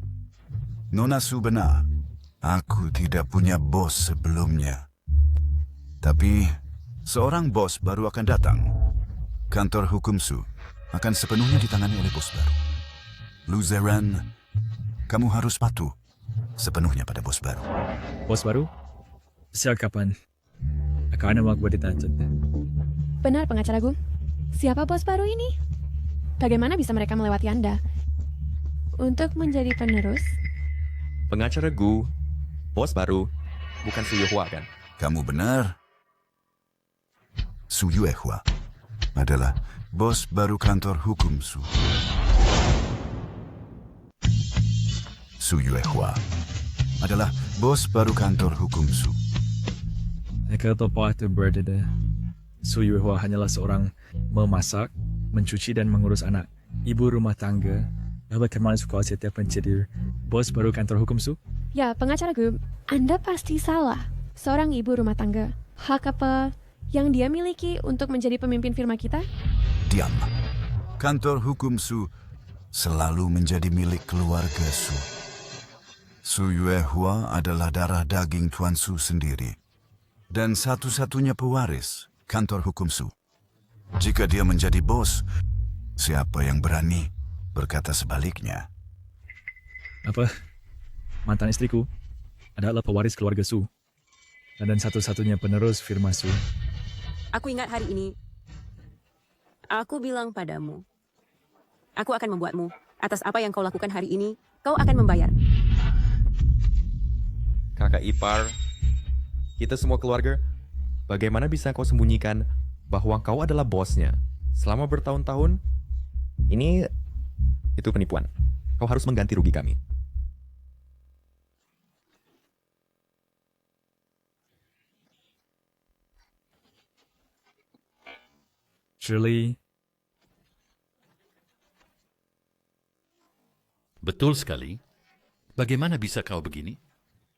Nona Su benar. Aku tidak punya bos sebelumnya. Tapi seorang bos baru akan datang. Kantor hukum Su akan sepenuhnya ditangani oleh bos baru. Luzeran, kamu harus patuh sepenuhnya pada bos baru.
bos baru? Sejak kapan? Karena mau buat ditanjut.
Benar, pengacara Gu. Siapa bos baru ini? Bagaimana bisa mereka melewati Anda? Untuk menjadi penerus,
Pengacara Gu, bos baru, bukan Su Yuehua kan?
Kamu benar. Su Yuehua adalah bos baru kantor hukum Su. Su Yuehua adalah bos baru kantor hukum Su.
Kata Pak itu berbeda. Su Yuehua hanyalah seorang memasak, mencuci dan mengurus anak. Ibu rumah tangga. Bagaimana suka setiap menjadi bos baru kantor hukum Su?
ya pengacara Gu, Anda pasti salah. Seorang ibu rumah tangga. Hak apa yang dia miliki untuk menjadi pemimpin firma kita?
Diam. Kantor hukum Su selalu menjadi milik keluarga Su. Su Yuehua adalah darah daging Tuan Su sendiri. Dan satu-satunya pewaris kantor hukum Su. Jika dia menjadi bos, siapa yang berani berkata sebaliknya?
Mantan istriku adalah pewaris keluarga Su. Dan satu-satunya penerus firma Su.
Aku ingat hari ini. Aku bilang padamu. Aku akan membuatmu. Atas apa yang kau lakukan hari ini, kau akan membayar.
Kakak ipar, kita semua keluarga, bagaimana bisa kau sembunyikan bahwa kau adalah bosnya selama bertahun-tahun? Itu penipuan. Kau harus mengganti rugi kami.
Shirley,
Betul sekali. Bagaimana bisa kau begini?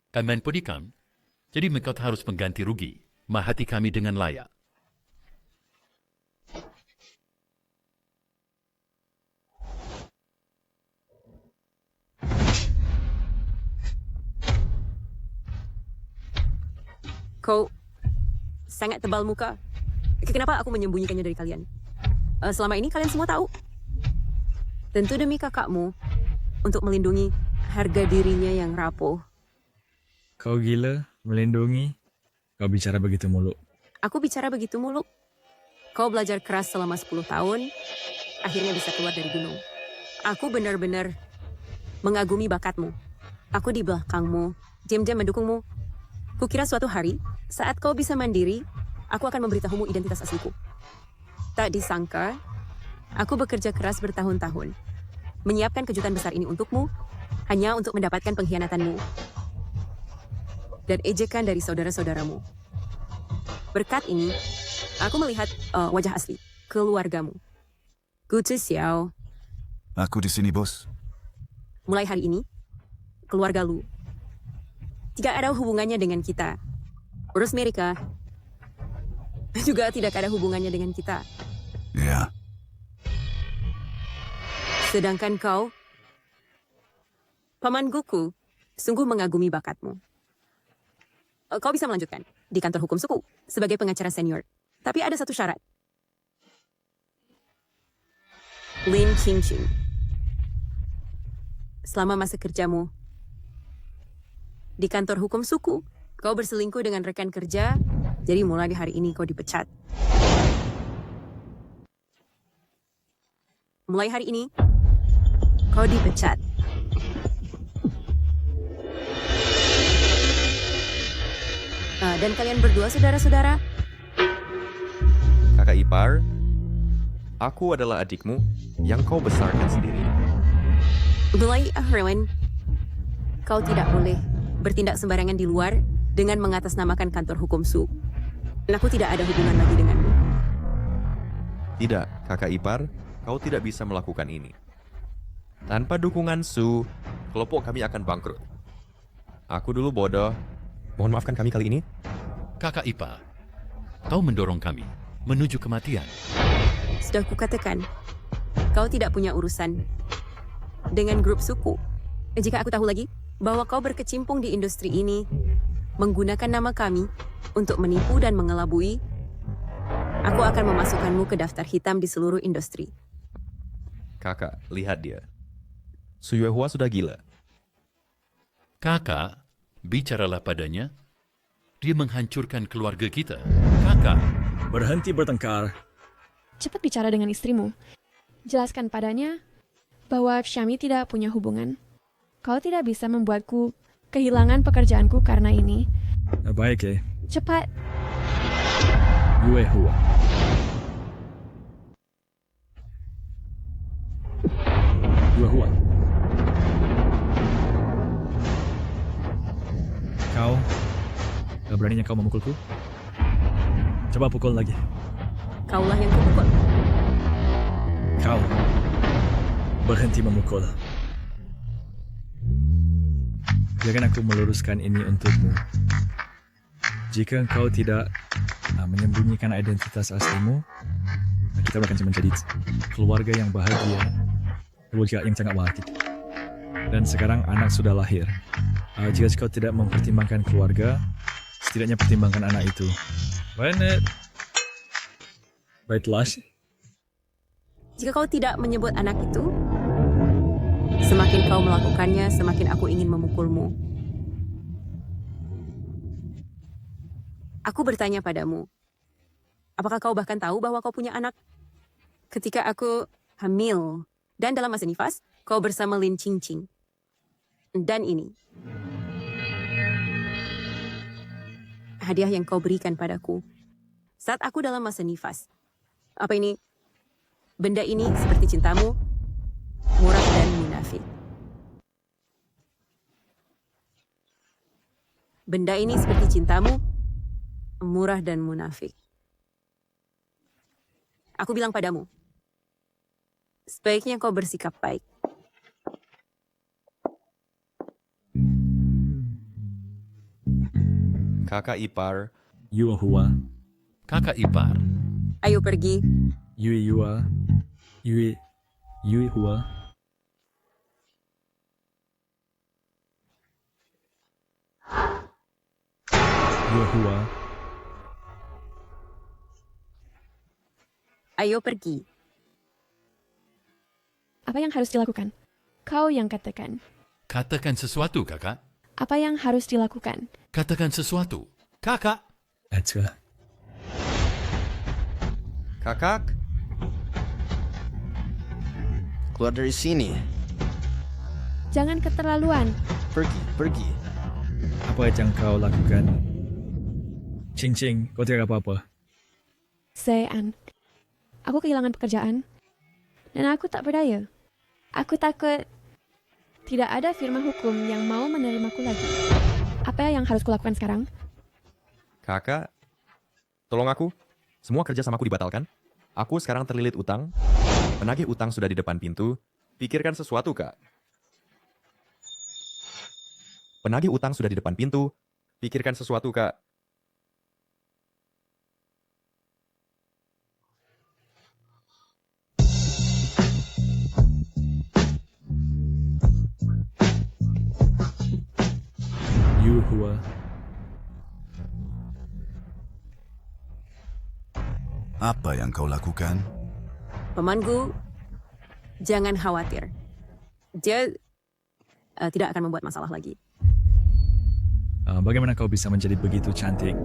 Kami Podikam, jadi engkau harus mengganti rugi. Mahati kami dengan layak.
Kau sangat tebal muka. Kenapa aku menyembunyikannya dari kalian? Selama ini kalian semua tahu. Tentu demi kakakmu. Untuk melindungi harga dirinya yang rapuh.
kau gila melindungi? Kau bicara begitu muluk.
Aku bicara begitu muluk. Kau belajar keras selama 10 tahun. Akhirnya bisa keluar dari gunung. Aku benar-benar mengagumi bakatmu. Aku di belakangmu. Diam-diam mendukungmu. Kukira suatu hari, saat kau bisa mandiri, aku akan memberitahumu identitas asliku. Tak disangka, aku bekerja keras bertahun-tahun. Menyiapkan kejutan besar ini untukmu, hanya untuk mendapatkan pengkhianatanmu. Dan ejekan dari saudara-saudaramu. Berkat ini, aku melihat wajah asli, keluargamu. Gu Xiao,
Aku di sini, bos.
mulai hari ini, keluarga Lu tidak ada hubungannya dengan kita. Urus Amerika juga tidak ada hubungannya dengan kita.
Ya,
Sedangkan kau, Paman Guku, sungguh mengagumi bakatmu. Kau bisa melanjutkan di kantor hukum suku sebagai pengacara senior. Tapi ada satu syarat. Lin Qingqing. selama masa kerjamu di kantor hukum suku. Kau berselingkuh dengan rekan kerja, jadi mulai hari ini kau dipecat. Mulai hari ini, kau dipecat. Dan kalian berdua saudara-saudara,
Kakak ipar, aku adalah adikmu yang kau besarkan sendiri.
mulai Herwin, kau tidak boleh bertindak sembarangan di luar dengan mengatasnamakan kantor hukum Su. Dan aku tidak ada hubungan lagi denganmu.
Tidak, kakak ipar, kau tidak bisa melakukan ini. Tanpa dukungan Su, kelompok kami akan bangkrut. Aku dulu bodoh. Mohon maafkan kami kali ini.
Kakak ipar, kau mendorong kami menuju kematian.
Sudah kukatakan, kau tidak punya urusan dengan grup suku. Jika aku tahu lagi bahwa kau berkecimpung di industri ini, menggunakan nama kami untuk menipu dan mengelabui, aku akan memasukkanmu ke daftar hitam di seluruh industri.
Kakak, lihat dia. Su Yuehua sudah gila.
Kakak, bicaralah padanya. Dia menghancurkan keluarga kita. Kakak,
Berhenti bertengkar.
Cepat bicara dengan istrimu. Jelaskan padanya bahwa Syami tidak punya hubungan. Kau tidak bisa membuatku kehilangan pekerjaanku karena ini.
Baik ya.
Cepat.
Yue Hua. Yue Hua. Kau, gak beraninya kau memukulku? Coba pukul lagi.
Kaulah yang kupukul.
Kau, berhenti memukul. Biarkan aku meluruskan ini untukmu. Jika engkau tidak menyembunyikan identitas aslimu, kita akan menjadi keluarga yang bahagia, keluarga yang sangat bahagia. Dan sekarang anak sudah lahir. Jika kau tidak mempertimbangkan keluarga, setidaknya pertimbangkan anak itu. Benar. Baiklah.
Jika kau tidak menyebut anak itu, semakin kau melakukannya, semakin aku ingin memukulmu. Aku bertanya padamu, apakah kau bahkan tahu bahwa kau punya anak? Ketika aku hamil dan dalam masa nifas, kau bersama Lin Qingqing. Dan ini hadiah yang kau berikan padaku saat aku dalam masa nifas. Apa ini? Benda ini seperti cintamu, murah dan munafik. Benda ini seperti cintamu, murah dan munafik. Aku bilang padamu, sebaiknya kau bersikap baik.
Kakak ipar,
Yue Hua.
kakak ipar,
Ayo pergi.
Yue Hua. Yue Hua. Yue Hua.
Ayo pergi.
Apa yang harus dilakukan? Kau yang katakan.
katakan sesuatu, kakak.
Apa yang harus dilakukan?
Katakan sesuatu. Kakak,
Acha.
kakak,
Keluar dari sini.
Jangan keterlaluan.
Pergi.
Apa yang kau lakukan? Cing, kau tidak apa-apa.
Zean, aku kehilangan pekerjaan. Dan aku tak berdaya. Aku takut tidak ada firma hukum yang mau menerimaku lagi. Apa yang harus kulakukan sekarang?
kakak, tolong aku. Semua kerjasamaku dibatalkan. Aku sekarang terlilit utang. Penagih utang sudah di depan pintu. Pikirkan sesuatu, Kak. Penagih utang sudah di depan pintu. Pikirkan sesuatu, Kak.
Yue Hua.
Apa yang kau lakukan?
Pamanku, jangan khawatir. Dia tidak akan membuat masalah lagi.
Bagaimana kau bisa menjadi begitu cantik?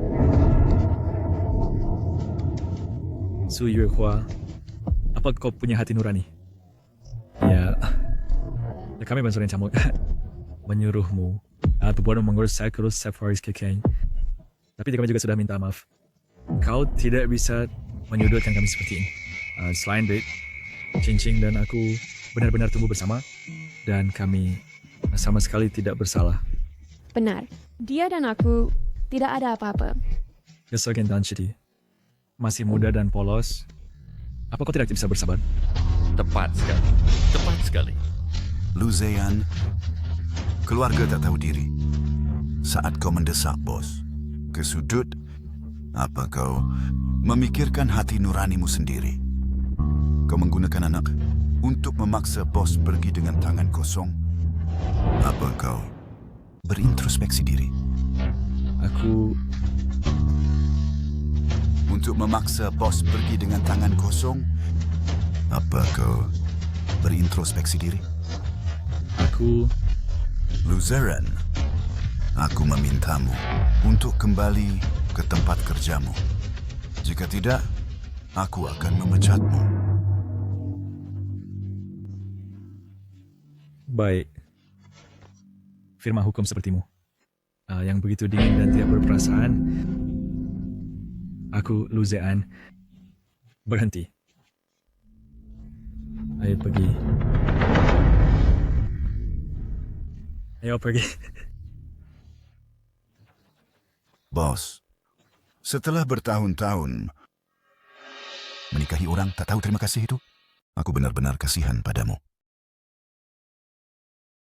Su Yuehua, apa kau punya hati nurani? Ya, kami Bansuran Camuk menyuruhmu berbuat mengurus saya kurus Sepharis Kekeng. Tapi kami juga sudah minta maaf. Kau tidak bisa menyudutkan kami seperti ini. Selain duit, Cincing dan aku benar-benar tumbuh bersama dan kami sama sekali tidak bersalah.
Benar, dia dan aku tidak ada apa-apa.
Kesogen dan Chidi, masih muda dan polos. Apa kau tidak bisa bersabar?
Tepat sekali.
Tepat sekali.
Lu Zeyan, keluarga tak tahu diri. Saat kau mendesak bos ke sudut, apa kau memikirkan hati nuranimu sendiri? Kau menggunakan anak untuk memaksa bos pergi dengan tangan kosong? Apa kau berintrospeksi diri?
Aku
Untuk memaksa bos pergi dengan tangan kosong? Apa kau berintrospeksi diri? Luzeran, aku memintamu untuk kembali ke tempat kerjamu. Jika tidak, aku akan memecatmu.
baik. Firma hukum sepertimu. Yang begitu dingin dan tidak berperasaan. Aku, Lu Zean, berhenti. Ayo pergi. Ayo pergi.
Bos, setelah bertahun-tahun menikahi orang tak tahu terima kasih itu, aku benar-benar kasihan padamu.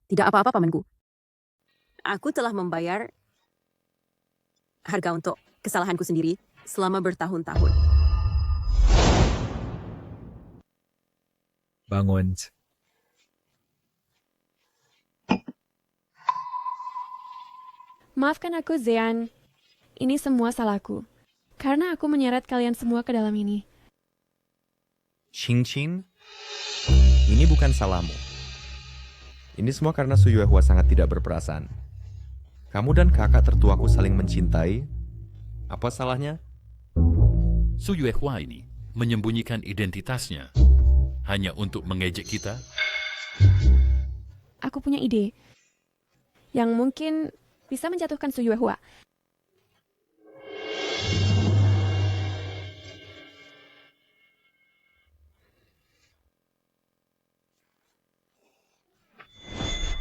Tidak apa-apa, pamanku. Aku telah membayar harga untuk kesalahanku sendiri selama bertahun-tahun.
Bangun.
Maafkan aku, Zean. Ini semua salahku. Karena aku menyeret kalian semua ke dalam ini.
Xing, ini bukan salahmu. Ini semua karena Su Yuehua sangat tidak berperasaan. Kamu dan kakak tertuaku saling mencintai. Apa salahnya?
Su Yuehua ini menyembunyikan identitasnya hanya untuk mengejek kita.
Aku punya ide yang mungkin bisa menjatuhkan Su Yuehua.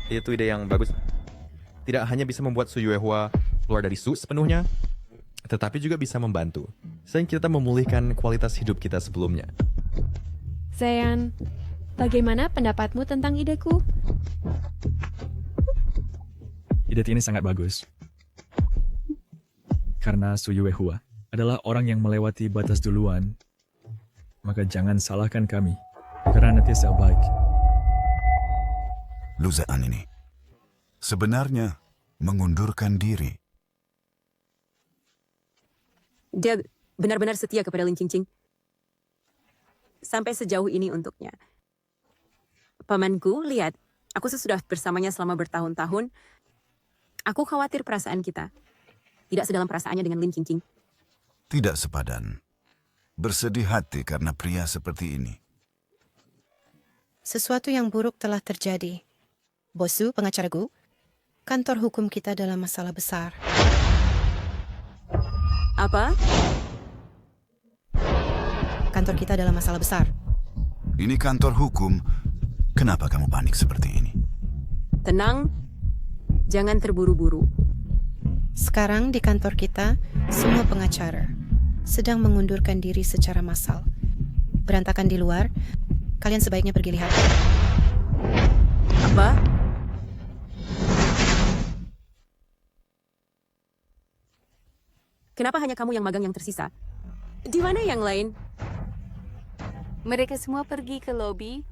Itu ide yang bagus. Tidak hanya bisa membuat Su Yuehua keluar dari Su sepenuhnya, tetapi juga bisa membantu sehingga kita memulihkan kualitas hidup kita sebelumnya.
Zean, bagaimana pendapatmu tentang ideku?
Ide ini sangat bagus. Karena Su Yuehua adalah orang yang melewati batas duluan, maka jangan salahkan kami. Karena nanti saya baik.
Lu Zean ini sebenarnya mengundurkan diri.
Dia benar-benar setia kepada Lin Qingqing. Sampai sejauh ini untuknya. Pamanku, lihat. Aku sudah bersamanya selama bertahun-tahun. Aku khawatir perasaan kita tidak sedalam perasaannya dengan Lin Qingqing.
Tidak sepadan. Bersedih hati karena pria seperti ini.
Sesuatu yang buruk telah terjadi. Bosu, pengacaraku, kantor hukum kita dalam masalah besar.
Apa?
Kantor kita dalam masalah besar.
Ini kantor hukum. Kenapa kamu panik seperti ini?
Tenang, jangan terburu-buru.
Sekarang di kantor kita, semua pengacara sedang mengundurkan diri secara massal. Berantakan di luar, kalian sebaiknya pergi lihat.
Apa? Kenapa hanya kamu yang magang yang tersisa? Di mana yang lain?
Mereka semua pergi ke lobi.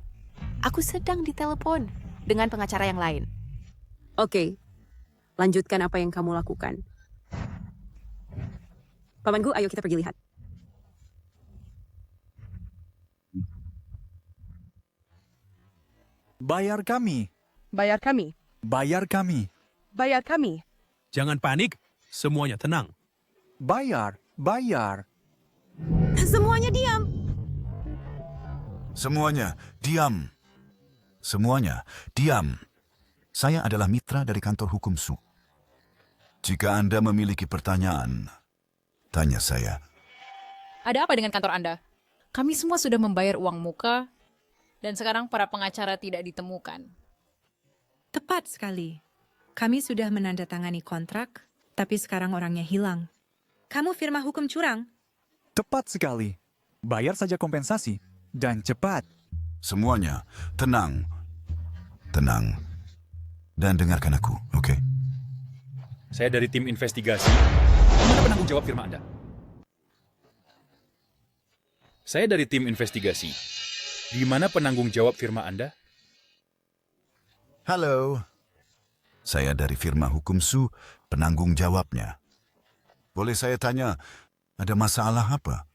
Aku sedang ditelepon dengan pengacara yang lain.
Oke, lanjutkan apa yang kamu lakukan. Pamanku, ayo kita pergi lihat.
Bayar kami.
Bayar kami.
Bayar kami.
Bayar kami.
Jangan panik, semuanya tenang.
Bayar.
Semuanya diam.
Semuanya, diam. Saya adalah mitra dari kantor hukum Su. Jika Anda memiliki pertanyaan, tanya saya.
Ada apa dengan kantor Anda? Kami semua sudah membayar uang muka, dan sekarang para pengacara tidak ditemukan.
Tepat sekali. Kami sudah menandatangani kontrak, tapi sekarang orangnya hilang. Kamu firma hukum curang?
Tepat sekali. Bayar saja kompensasi. Dan cepat.
Semuanya, tenang. Dan dengarkan aku, oke?
Saya dari tim investigasi. Mana penanggung jawab firma Anda? Saya dari tim investigasi. Di mana penanggung jawab firma Anda?
Halo. Saya dari firma hukum Su, penanggung jawabnya. Boleh saya tanya, ada masalah apa?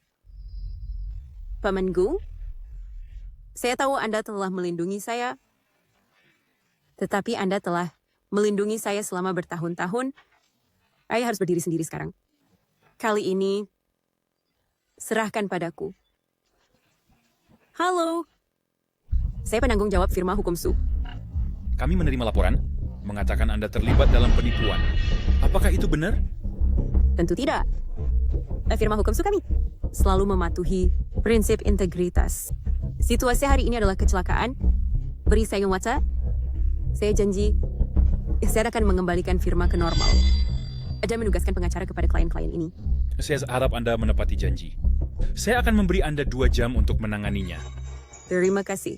Paman Gu, saya tahu Anda telah melindungi saya, tetapi Anda telah melindungi saya selama bertahun-tahun. Saya harus berdiri sendiri sekarang. Kali ini, serahkan padaku. Halo, saya penanggung jawab firma hukum Su.
Kami menerima laporan, mengatakan Anda terlibat dalam penipuan. Apakah itu benar?
Tentu tidak. Firma hukum Su kami selalu mematuhi prinsip integritas. Situasi hari ini adalah kecelakaan. Beri saya waca. Saya janji, saya akan mengembalikan firma ke normal. Dan menugaskan pengacara kepada klien-klien ini.
Saya harap Anda menepati janji. Saya akan memberi Anda 2 jam untuk menanganinya.
Terima kasih.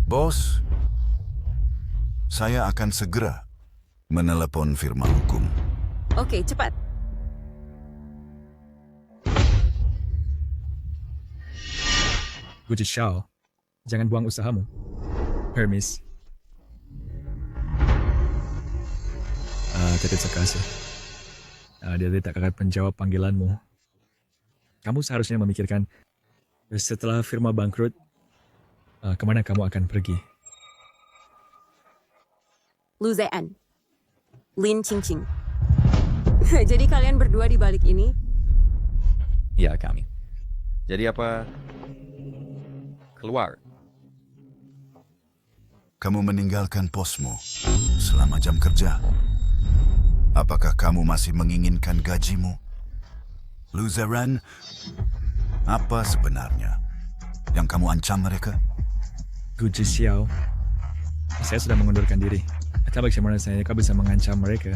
Bos, saya akan segera menelepon firma hukum.
Oke, cepat.
Guji Xiao, jangan buang usahamu. Hermes. Terima kasih. Dia tidak akan menjawab panggilanmu. Kamu seharusnya memikirkan, setelah firma bangkrut, kemana kamu akan pergi?
Lu Zean. Lin Qingqing. Jadi kalian berdua di balik ini?
Ya, kami. Jadi apa? Keluar.
Kamu meninggalkan posmu selama jam kerja. Apakah kamu masih menginginkan gajimu? Luzeran, apa sebenarnya yang kamu ancam mereka?
Guji Xiao, saya sudah mengundurkan diri. Tak bagaimana kau bisa mengancam mereka.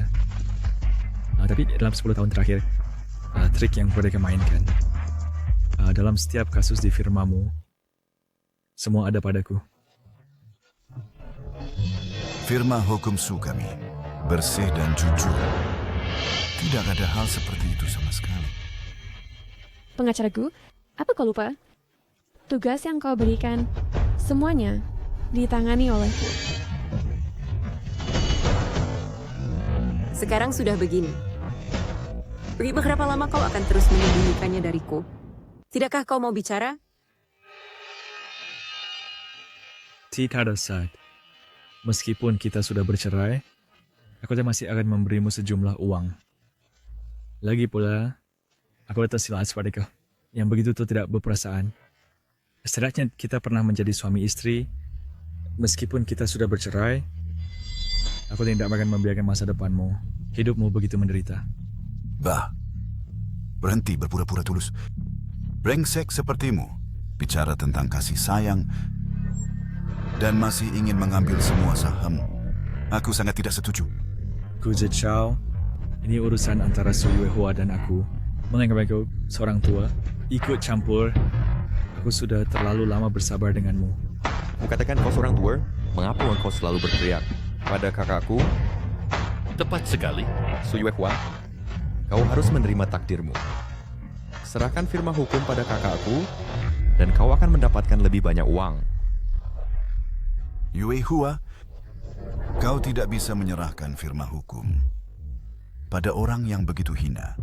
Tapi dalam 10 tahun terakhir, trik yang mereka mainkan. Dalam setiap kasus di firmamu, semua ada padaku.
Firma hukum Su kami bersih dan jujur. Tidak ada hal seperti itu sama sekali.
Pengacara Gu, apa kau lupa? Tugas yang kau berikan, semuanya ditangani olehku.
Sekarang sudah begini. Berapa lama kau akan terus menyembunyikannya dariku? Tidakkah kau mau bicara?
Tidak saat. Meskipun kita sudah bercerai, aku masih akan memberimu sejumlah uang. Lagi pula, aku letak silas pada kau yang begitu tuh tidak berperasaan. Setidaknya kita pernah menjadi suami istri. Meskipun kita sudah bercerai, aku tidak akan membiarkan masa depanmu, hidupmu begitu menderita.
Bah, berhenti berpura-pura tulus. Brengsek sepertimu, bicara tentang kasih sayang, dan masih ingin mengambil semua saham. Aku sangat tidak setuju.
Guji Xiao, ini urusan antara Su Yuehua dan aku. Menganggap aku seorang tua, ikut campur. Aku sudah terlalu lama bersabar denganmu.
Kukatakan kau seorang tua, mengapa engkau selalu berteriak pada kakakku?
Tepat sekali.
Su Yuehua, kau harus menerima takdirmu. Serahkan firma hukum pada kakakku, dan kau akan mendapatkan lebih banyak uang.
Yuehua, kau tidak bisa menyerahkan firma hukum pada orang yang begitu hina.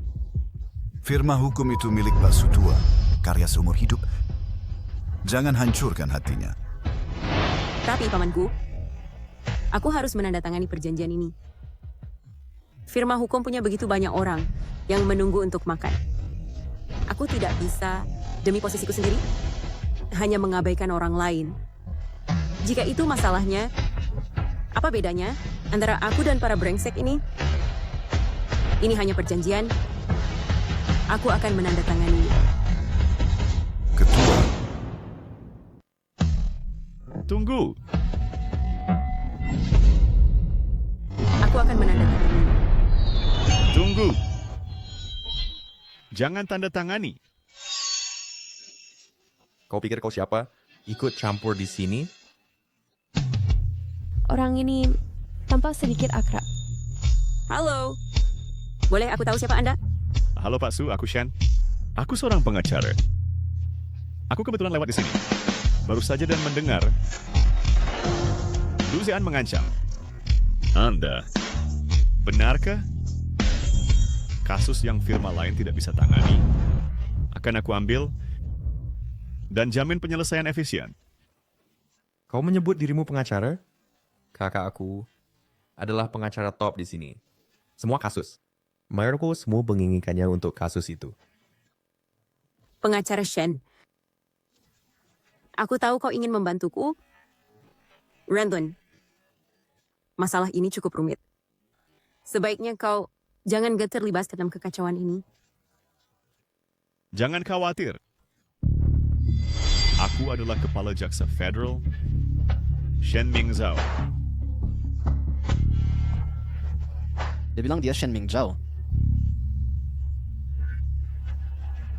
Firma hukum itu milik Pak Sutua, karya seumur hidup. Jangan hancurkan hatinya.
Tapi, pamanku, aku harus menandatangani perjanjian ini. Firma hukum punya begitu banyak orang yang menunggu untuk makan. Aku tidak bisa, demi posisiku sendiri, hanya mengabaikan orang lain. Jika itu masalahnya, apa bedanya antara aku dan para brengsek ini? Ini hanya perjanjian. Aku akan menandatanganinya.
Ketua.
Tunggu.
Aku akan menandatanganinya.
Tunggu. Jangan tanda tangani.
Kau pikir kau siapa? Ikut campur di sini?
Orang ini tampak sedikit akrab.
Halo. Boleh aku tahu siapa Anda?
Halo Pak Su, aku Shen. Aku seorang pengacara. Aku kebetulan lewat di sini. Baru saja dan mendengar Lu Zian mengancam. Anda, benarkah kasus yang firma lain tidak bisa tangani akan aku ambil dan jamin penyelesaian efisien?
Kau menyebut dirimu pengacara? Kakak aku adalah pengacara top di sini. Semua kasus. Mayorku semua menginginkannya untuk kasus itu.
Pengacara Shen. Aku tahu kau ingin membantuku. Randon, masalah ini cukup rumit. Sebaiknya kau jangan terlibat dalam kekacauan ini.
Jangan khawatir. Aku adalah Kepala Jaksa Federal, Shen Mingzhao.
Dia bilang dia Shen Mingzhao.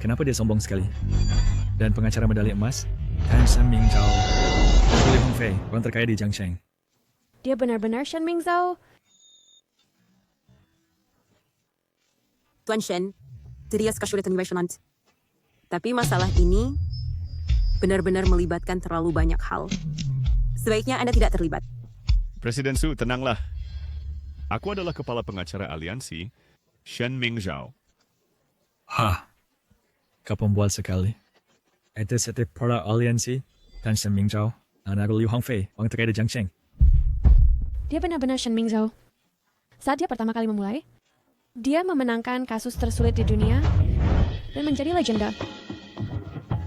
Kenapa dia sombong sekali? Dan pengacara medali emas, Tan Shen Mingzhao, Liu Hongfei, orang terkaya di Jiangsheng.
Dia benar-benar Shen Mingzhao.
Tuan Shen, tidak kesulitan investment. Tapi masalah ini benar-benar melibatkan terlalu banyak hal. Sebaiknya Anda tidak terlibat.
Presiden Su, tenanglah. Aku adalah Kepala Pengacara Aliansi, Shen Mingzhao.
Hah, kau pembual sekali. Itu setiap para aliansi, Tan Shen Mingzhao, anak Liu Hongfei, orang terkaya di Jiangsheng.
Dia benar-benar Shen Mingzhao. Saat dia pertama kali memulai, dia memenangkan kasus tersulit di dunia dan menjadi legenda.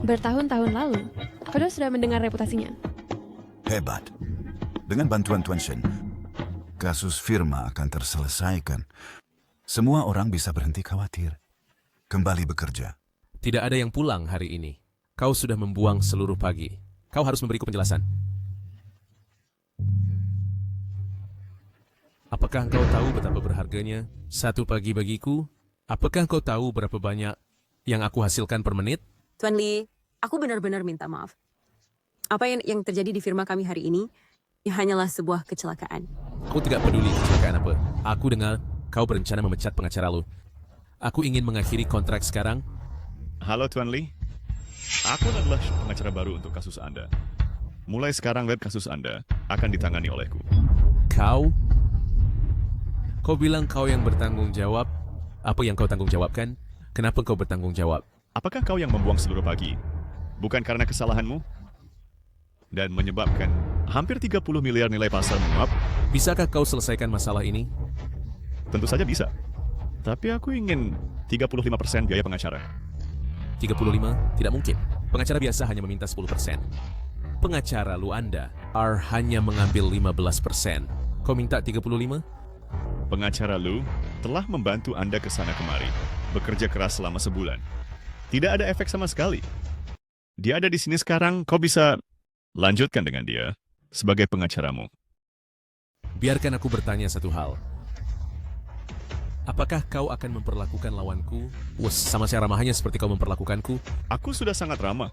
Bertahun-tahun lalu, kau sudah mendengar reputasinya.
Hebat. Dengan bantuan Tuan Shen, kasus firma akan terselesaikan. Semua orang bisa berhenti khawatir. Kembali bekerja.
Tidak ada yang pulang hari ini. Kau sudah membuang seluruh pagi. Kau harus memberiku penjelasan. Apakah engkau tahu betapa berharganya satu pagi bagiku? Apakah engkau tahu berapa banyak yang aku hasilkan per menit?
Tuan Lee, aku benar-benar minta maaf. Apa yang terjadi di firma kami hari ini hanyalah sebuah kecelakaan.
Aku tidak peduli kecelakaan apa. Aku dengar kau berencana memecat pengacara lu. Aku ingin mengakhiri kontrak sekarang.
Halo Tuan Lee. Aku adalah pengacara baru untuk kasus Anda. Mulai sekarang kasus Anda akan ditangani olehku.
Kau bilang kau yang bertanggung jawab. Apa yang kau tanggung jawabkan? Kenapa kau bertanggung jawab?
Apakah kau yang membuang seluruh pagi? Bukan karena kesalahanmu? Dan menyebabkan hampir 30 miliar nilai pasar menguap?
Bisakah kau selesaikan masalah ini?
Tentu saja bisa. Tapi aku ingin 35% biaya pengacara.
35? Tidak mungkin. Pengacara biasa hanya meminta 10%. Pengacara lu Anda hanya mengambil 15%. Kau minta 35?
Pengacara Lu telah membantu Anda ke sana kemari, bekerja keras selama sebulan. Tidak ada efek sama sekali. Dia ada di sini sekarang, kau bisa lanjutkan dengan dia sebagai pengacaramu.
Biarkan aku bertanya satu hal. Apakah kau akan memperlakukan lawanku sama seramahnya seperti kau memperlakukanku?
Aku sudah sangat ramah.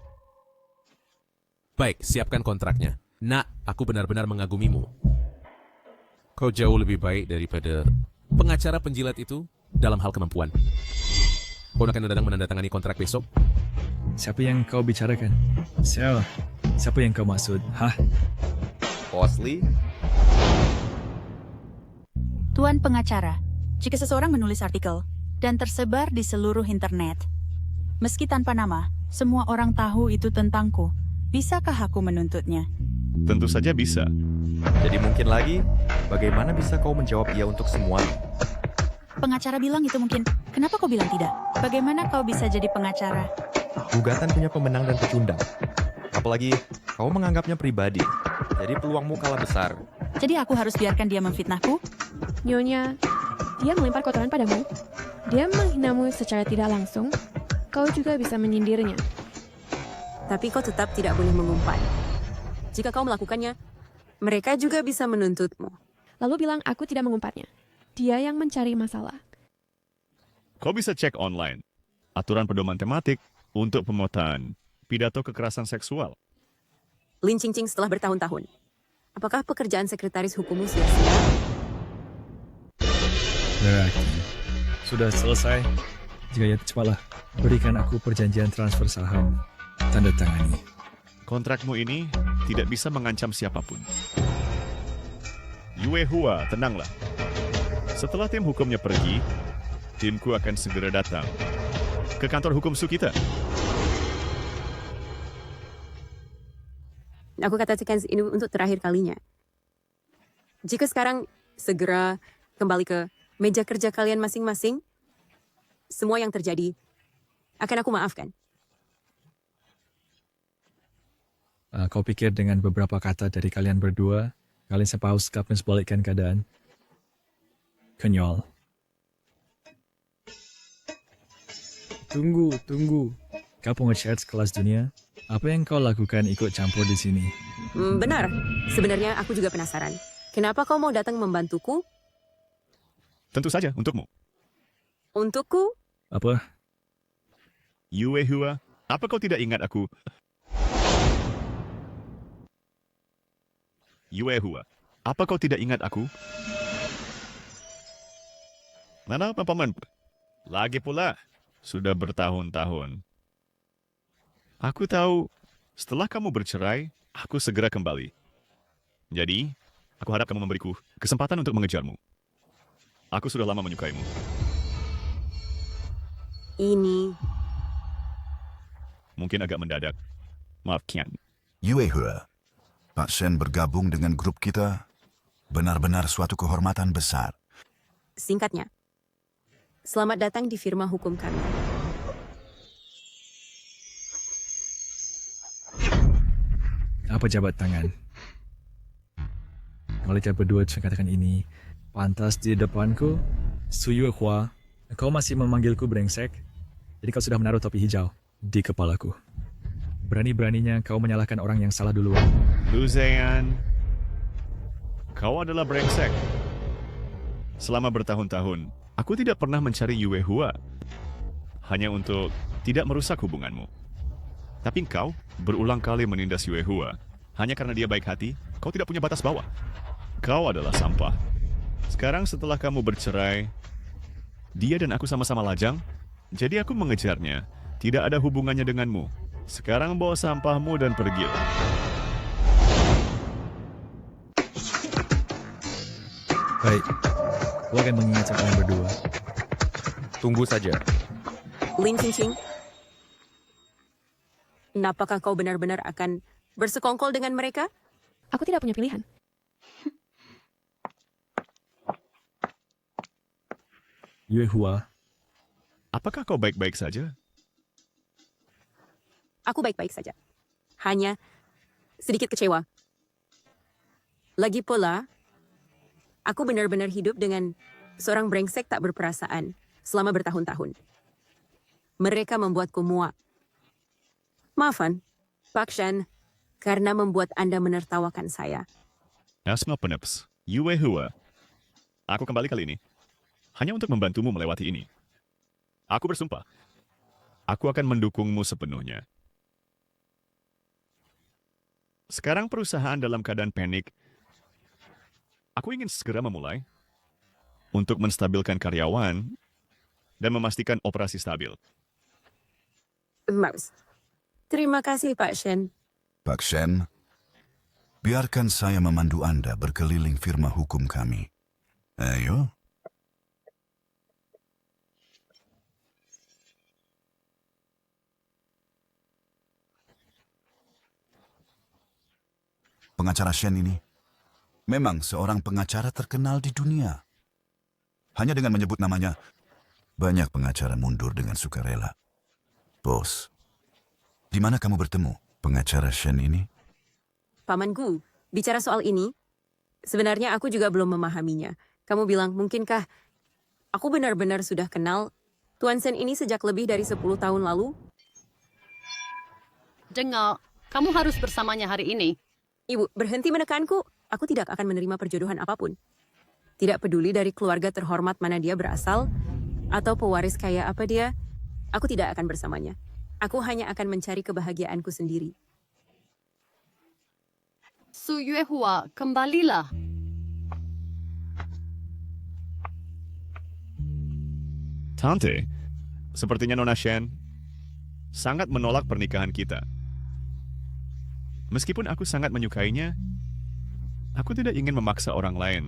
Baik, siapkan kontraknya. Nak, aku benar-benar mengagumimu. Kau jauh lebih baik daripada pengacara penjilat itu dalam hal kemampuan. Kau akan datang menandatangani kontrak besok?
Siapa yang kau bicarakan? Siapa yang kau maksud? Hah?
Bosley?
Tuan pengacara, jika seseorang menulis artikel dan tersebar di seluruh internet, meski tanpa nama, semua orang tahu itu tentangku. Bisakah aku menuntutnya?
Tentu saja bisa.
Jadi mungkin lagi, bagaimana bisa kau menjawab iya untuk semuanya?
Pengacara bilang itu mungkin. Kenapa kau bilang tidak? Bagaimana kau bisa jadi pengacara?
Gugatan punya pemenang dan pecundang. Apalagi, kau menganggapnya pribadi. Jadi peluangmu kalah besar.
Jadi aku harus biarkan dia memfitnahku?
Nyonya, dia melempar kotoran padamu. Dia menghinamu secara tidak langsung. Kau juga bisa menyindirnya.
Tapi kau tetap tidak boleh mengumpat. Jika kau melakukannya, mereka juga bisa menuntutmu.
Lalu bilang aku tidak mengumpatnya. Dia yang mencari masalah.
Kau bisa cek online aturan pedoman tematik untuk pemotaan pidato kekerasan seksual.
Lin Qingqing setelah bertahun-tahun. Apakah pekerjaan sekretaris hukummu sia-sia?
Berarti sudah selesai. Jika ya, cepatlah berikan aku perjanjian transfer saham. Tanda tangani.
Kontrakmu ini tidak bisa mengancam siapapun. Yue Hua, tenanglah. Setelah tim hukumnya pergi, timku akan segera datang ke kantor hukum Su kita.
Aku katakan ini untuk terakhir kalinya. Jika sekarang segera kembali ke meja kerja kalian masing-masing, semua yang terjadi akan aku maafkan.
Kau pikir dengan beberapa kata dari kalian berdua, kalian sepaus kapan sebalikkan keadaan? Konyol. Tunggu. Kau pengecat kelas dunia? Apa yang kau lakukan ikut campur di sini?
Benar. Sebenarnya aku juga penasaran. Kenapa kau mau datang membantuku?
Tentu saja, untukmu.
Untukku?
Apa?
Yue Hua, apa kau tidak ingat aku? Yue Hua, apa kau tidak ingat aku? Mana paman? Lagi pula, sudah bertahun-tahun. Aku tahu, setelah kamu bercerai, aku segera kembali. Jadi, aku harap kamu memberiku kesempatan untuk mengejarmu. Aku sudah lama menyukaimu.
Ini
mungkin agak mendadak. Maaf, Kian.
Yue Hua, Pak Shen bergabung dengan grup kita benar-benar suatu kehormatan besar.
Singkatnya, selamat datang di firma hukum kami.
Apa jabat tangan? Mereka berdua katakan ini pantas di depanku. Su Yue Hua, kau masih memanggilku brengsek? Jadi kau sudah menaruh topi hijau di kepalaku. Berani-beraninya kau menyalahkan orang yang salah duluan.
Lu Zheyan, kau adalah brengsek. Selama bertahun-tahun, aku tidak pernah mencari Yue Hua. Hanya untuk tidak merusak hubunganmu. Tapi kau berulang kali menindas Yue Hua. Hanya karena dia baik hati, kau tidak punya batas bawah. Kau adalah sampah. Sekarang setelah kamu bercerai, dia dan aku sama-sama lajang, jadi aku mengejarnya. Tidak ada hubungannya denganmu. Sekarang bawa sampahmu dan pergilah.
Baik, aku akan mengingatkan kalian berdua.
Tunggu saja.
Lin Qingqing, apakah kau benar-benar akan bersekongkol dengan mereka?
Aku tidak punya pilihan.
Yue Hua,
apakah kau baik-baik saja?
Aku baik-baik saja. Hanya sedikit kecewa. Lagi pula, aku benar-benar hidup dengan seorang brengsek tak berperasaan selama bertahun-tahun. Mereka membuatku muak. Maafan, Pak Shen, karena membuat Anda menertawakan saya.
Asma Peneps, Yue Hua. Aku kembali kali ini hanya untuk membantumu melewati ini. Aku bersumpah, aku akan mendukungmu sepenuhnya. Sekarang perusahaan dalam keadaan panik. Aku ingin segera memulai untuk menstabilkan karyawan dan memastikan operasi stabil.
Maus. Terima kasih, Pak Shen.
Pak Shen, biarkan saya memandu Anda berkeliling firma hukum kami. Ayo. pengacara Shen ini memang seorang pengacara terkenal di dunia. Hanya dengan menyebut namanya, banyak pengacara mundur dengan sukarela. Bos, di mana kamu bertemu pengacara Shen ini?
Paman Gu, bicara soal ini, sebenarnya aku juga belum memahaminya. Kamu bilang, mungkinkah aku benar-benar sudah kenal Tuan Shen ini sejak lebih dari 10 tahun lalu?
Dengar, kamu harus bersamanya hari ini.
Ibu, berhenti menekanku. Aku tidak akan menerima perjodohan apapun. Tidak peduli dari keluarga terhormat mana dia berasal, atau pewaris kaya apa dia, aku tidak akan bersamanya. Aku hanya akan mencari kebahagiaanku sendiri.
Su Yuehua, kembalilah.
Tante, sepertinya Nona Shen sangat menolak pernikahan kita. Meskipun aku sangat menyukainya, aku tidak ingin memaksa orang lain.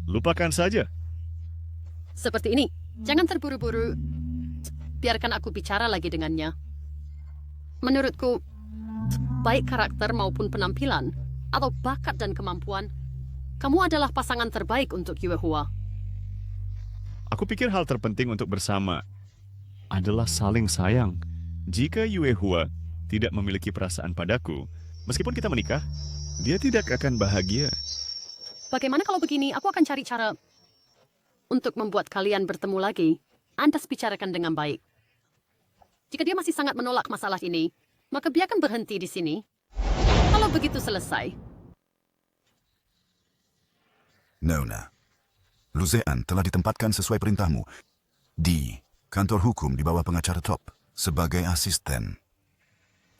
Lupakan saja.
Seperti ini, jangan terburu-buru. Biarkan aku bicara lagi dengannya. Menurutku, baik karakter maupun penampilan, atau bakat dan kemampuan, kamu adalah pasangan terbaik untuk Yuehua.
Aku pikir hal terpenting untuk bersama adalah saling sayang. Jika Yuehua tidak memiliki perasaan padaku, meskipun kita menikah, dia tidak akan bahagia.
Bagaimana kalau begini, aku akan cari cara untuk membuat kalian bertemu lagi. Anda bicarakan dengan baik. Jika dia masih sangat menolak masalah ini, maka biarkan berhenti di sini. Kalau begitu selesai.
Nona, Lu Zean telah ditempatkan sesuai perintahmu di kantor hukum di bawah pengacara top sebagai asisten.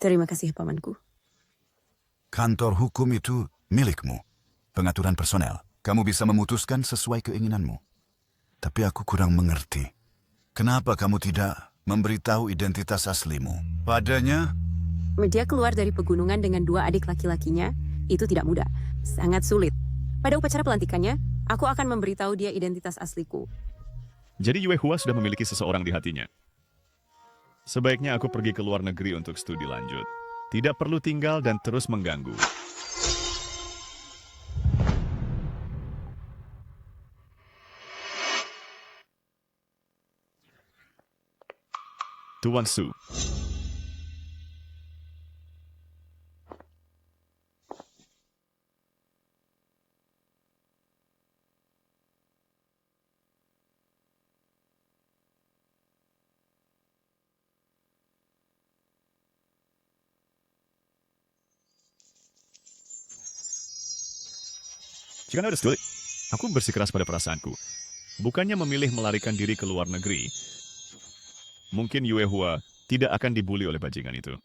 Terima kasih, pamanku.
Kantor hukum itu milikmu. Pengaturan personel, kamu bisa memutuskan sesuai keinginanmu. Tapi aku kurang mengerti. Kenapa kamu tidak memberitahu identitas aslimu padanya?
Dia keluar dari pegunungan dengan 2 adik laki-lakinya, itu tidak mudah. Sangat sulit. Pada upacara pelantikannya, aku akan memberitahu dia identitas asliku.
Jadi Yuehua sudah memiliki seseorang di hatinya. Sebaiknya aku pergi ke luar negeri untuk studi lanjut. Tidak perlu tinggal dan terus mengganggu. Tuan Su. Jika Anda sulit, aku bersikeras pada perasaanku. Bukannya memilih melarikan diri ke luar negeri, mungkin Yuehua tidak akan dibuli oleh bajingan itu.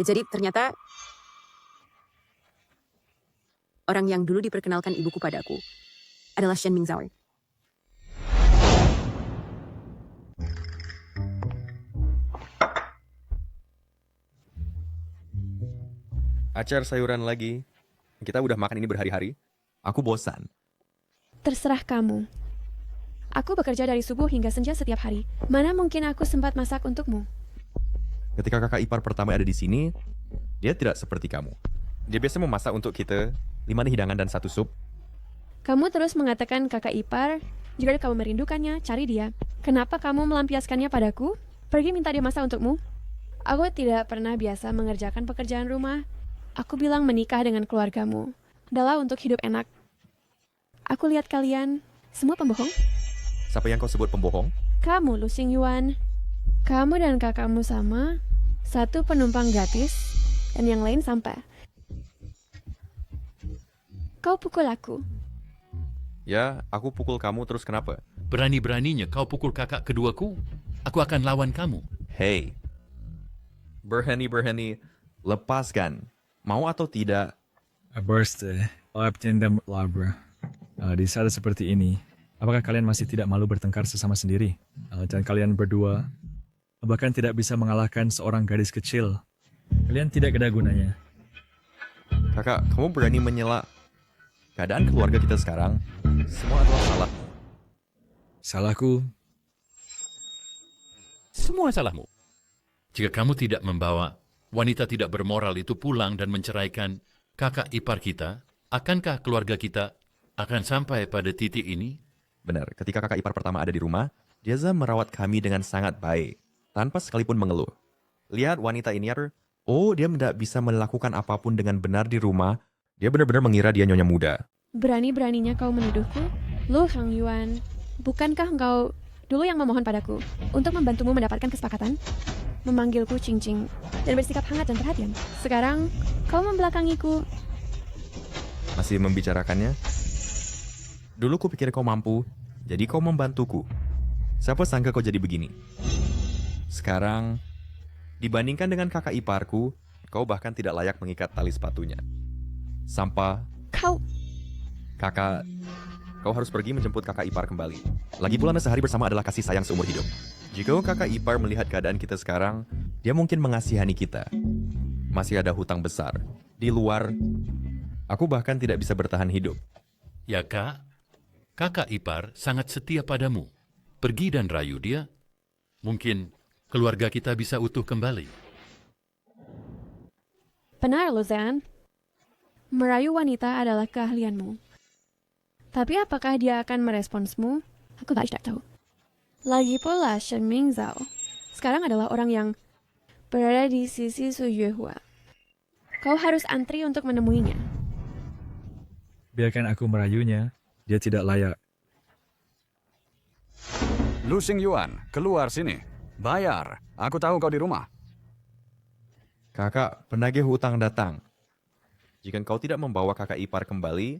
Ya, jadi ternyata orang yang dulu diperkenalkan ibuku padaku adalah Shen Mingzao.
Acar sayuran lagi. Kita udah makan ini berhari-hari. Aku bosan.
Terserah kamu. Aku bekerja dari subuh hingga senja setiap hari. Mana mungkin aku sempat masak untukmu?
Ketika kakak ipar pertama ada di sini, dia tidak seperti kamu. Dia biasa memasak untuk kita 5 hidangan dan 1 sup.
Kamu terus mengatakan kakak ipar. Jika kamu merindukannya, cari dia. Kenapa kamu melampiaskannya padaku? Pergi minta dia masak untukmu. Aku tidak pernah biasa mengerjakan pekerjaan rumah. Aku bilang menikah dengan keluargamu adalah untuk hidup enak. Aku lihat kalian semua pembohong.
Siapa yang kau sebut pembohong?
Kamu, Lu Xingyuan. Kamu dan kakakmu sama. Satu penumpang gratis dan yang lain sampah. Kau pukul aku.
Ya, aku pukul kamu terus kenapa?
Berani-beraninya kau pukul kakak keduaku. Aku akan lawan kamu.
Hey, berani-berani, lepaskan. Mau atau tidak?
Birthday, Lieutenant Labra. Di saat seperti ini, apakah kalian masih tidak malu bertengkar sesama sendiri? Dan kalian berdua bahkan tidak bisa mengalahkan seorang gadis kecil. Kalian tidak ada gunanya.
Kakak, kamu berani menyela keadaan keluarga kita sekarang, semua adalah salahmu.
Salahku?
Semua salahmu. Jika kamu tidak membawa wanita tidak bermoral itu pulang dan menceraikan kakak ipar kita, akankah keluarga kita akan sampai pada titik ini?
Benar, ketika kakak ipar pertama ada di rumah, Diaza merawat kami dengan sangat baik, tanpa sekalipun mengeluh. Lihat wanita ini, dia tidak bisa melakukan apapun dengan benar di rumah. Dia benar-benar mengira dia nyonya muda.
Berani-beraninya kau menuduhku? Lu, Hang Yuan, bukankah engkau dulu yang memohon padaku untuk membantumu mendapatkan kesepakatan? Memanggilku Cing-Cing dan bersikap hangat dan perhatian. Sekarang, kau membelakangiku.
Masih membicarakannya? Dulu ku pikir kau mampu, jadi kau membantuku. Siapa sangka kau jadi begini? Sekarang, dibandingkan dengan kakak iparku, kau bahkan tidak layak mengikat tali sepatunya. Sampah. Kakak, kau harus pergi menjemput kakak ipar kembali. Lagi pula sehari bersama adalah kasih sayang seumur hidup. Jika kakak ipar melihat keadaan kita sekarang, dia mungkin mengasihani kita. Masih ada hutang besar. Di luar, aku bahkan tidak bisa bertahan hidup.
Ya kak, kakak ipar sangat setia padamu. Pergi dan rayu dia. Mungkin keluarga kita bisa utuh kembali.
Benar, Luzan. Merayu wanita adalah keahlianmu. Tapi apakah dia akan meresponsmu? Aku tidak tahu. Lagi pula Shen Mingzhao sekarang adalah orang yang berada di sisi Su Yuehua. Kau harus antri untuk menemuinya.
Biarkan aku merayunya. Dia tidak layak.
Lu Xingyuan, keluar sini. Bayar. Aku tahu kau di rumah.
Kakak, penagih hutang datang. Jika kau tidak membawa kakak ipar kembali,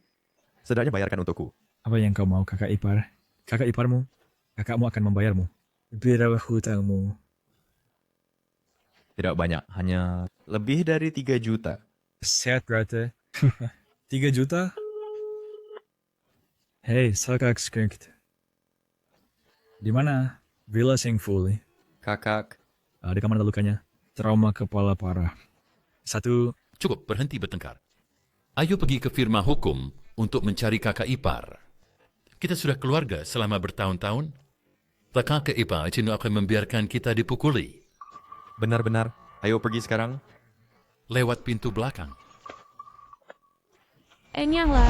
setidaknya bayarkan untukku.
Apa yang kau mau, kakak ipar? Kakak iparmu? Kakakmu akan membayarmu. Berapa hutangmu?
Tidak banyak, hanya lebih dari 3 juta.
Sehat berarti. 3 juta? Hei, sakak skrinkt. Di mana? Villa Singfuli.
Kakak.
Di kamar ada lukanya. Trauma kepala parah. 1.
Cukup, berhenti bertengkar. Ayo pergi ke firma hukum untuk mencari kakak ipar. Kita sudah keluarga selama bertahun-tahun. Kakak ipar tidak akan membiarkan kita dipukuli.
Benar-benar. Ayo pergi sekarang.
Lewat pintu belakang.
Enyahlah.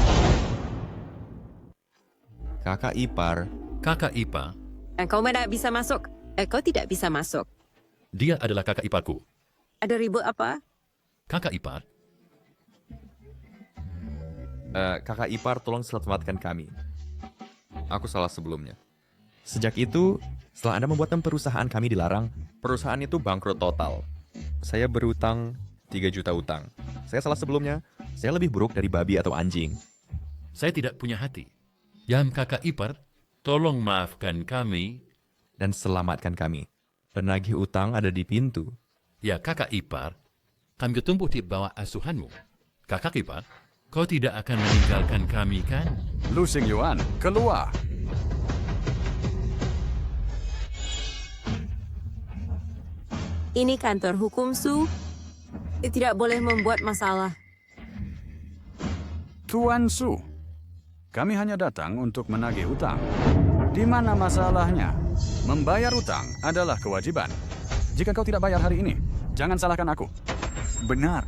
Kakak ipar.
Kakak ipar.
Kau mana bisa masuk? Kau tidak bisa masuk.
Dia adalah kakak iparku.
Ada ribut apa?
Kakak ipar.
Kakak ipar, tolong selamatkan kami. Aku salah sebelumnya. Sejak itu, setelah Anda membuat perusahaan kami dilarang, perusahaan itu bangkrut total. Saya berutang 3 juta utang. Saya salah sebelumnya. Saya lebih buruk dari babi atau anjing.
Saya tidak punya hati. Yam kakak ipar, tolong maafkan kami.
Dan selamatkan kami. Penagih utang ada di pintu.
Ya kakak ipar, kami tumbuh di bawah asuhanmu. Kakak ipar, kau tidak akan meninggalkan kami kan?
Lu Xingyuan, keluar.
Ini kantor hukum, Su. Tidak boleh membuat masalah.
Tuan Su, kami hanya datang untuk menagih utang. Di mana masalahnya? Membayar utang adalah kewajiban. Jika kau tidak bayar hari ini, jangan salahkan aku.
Benar.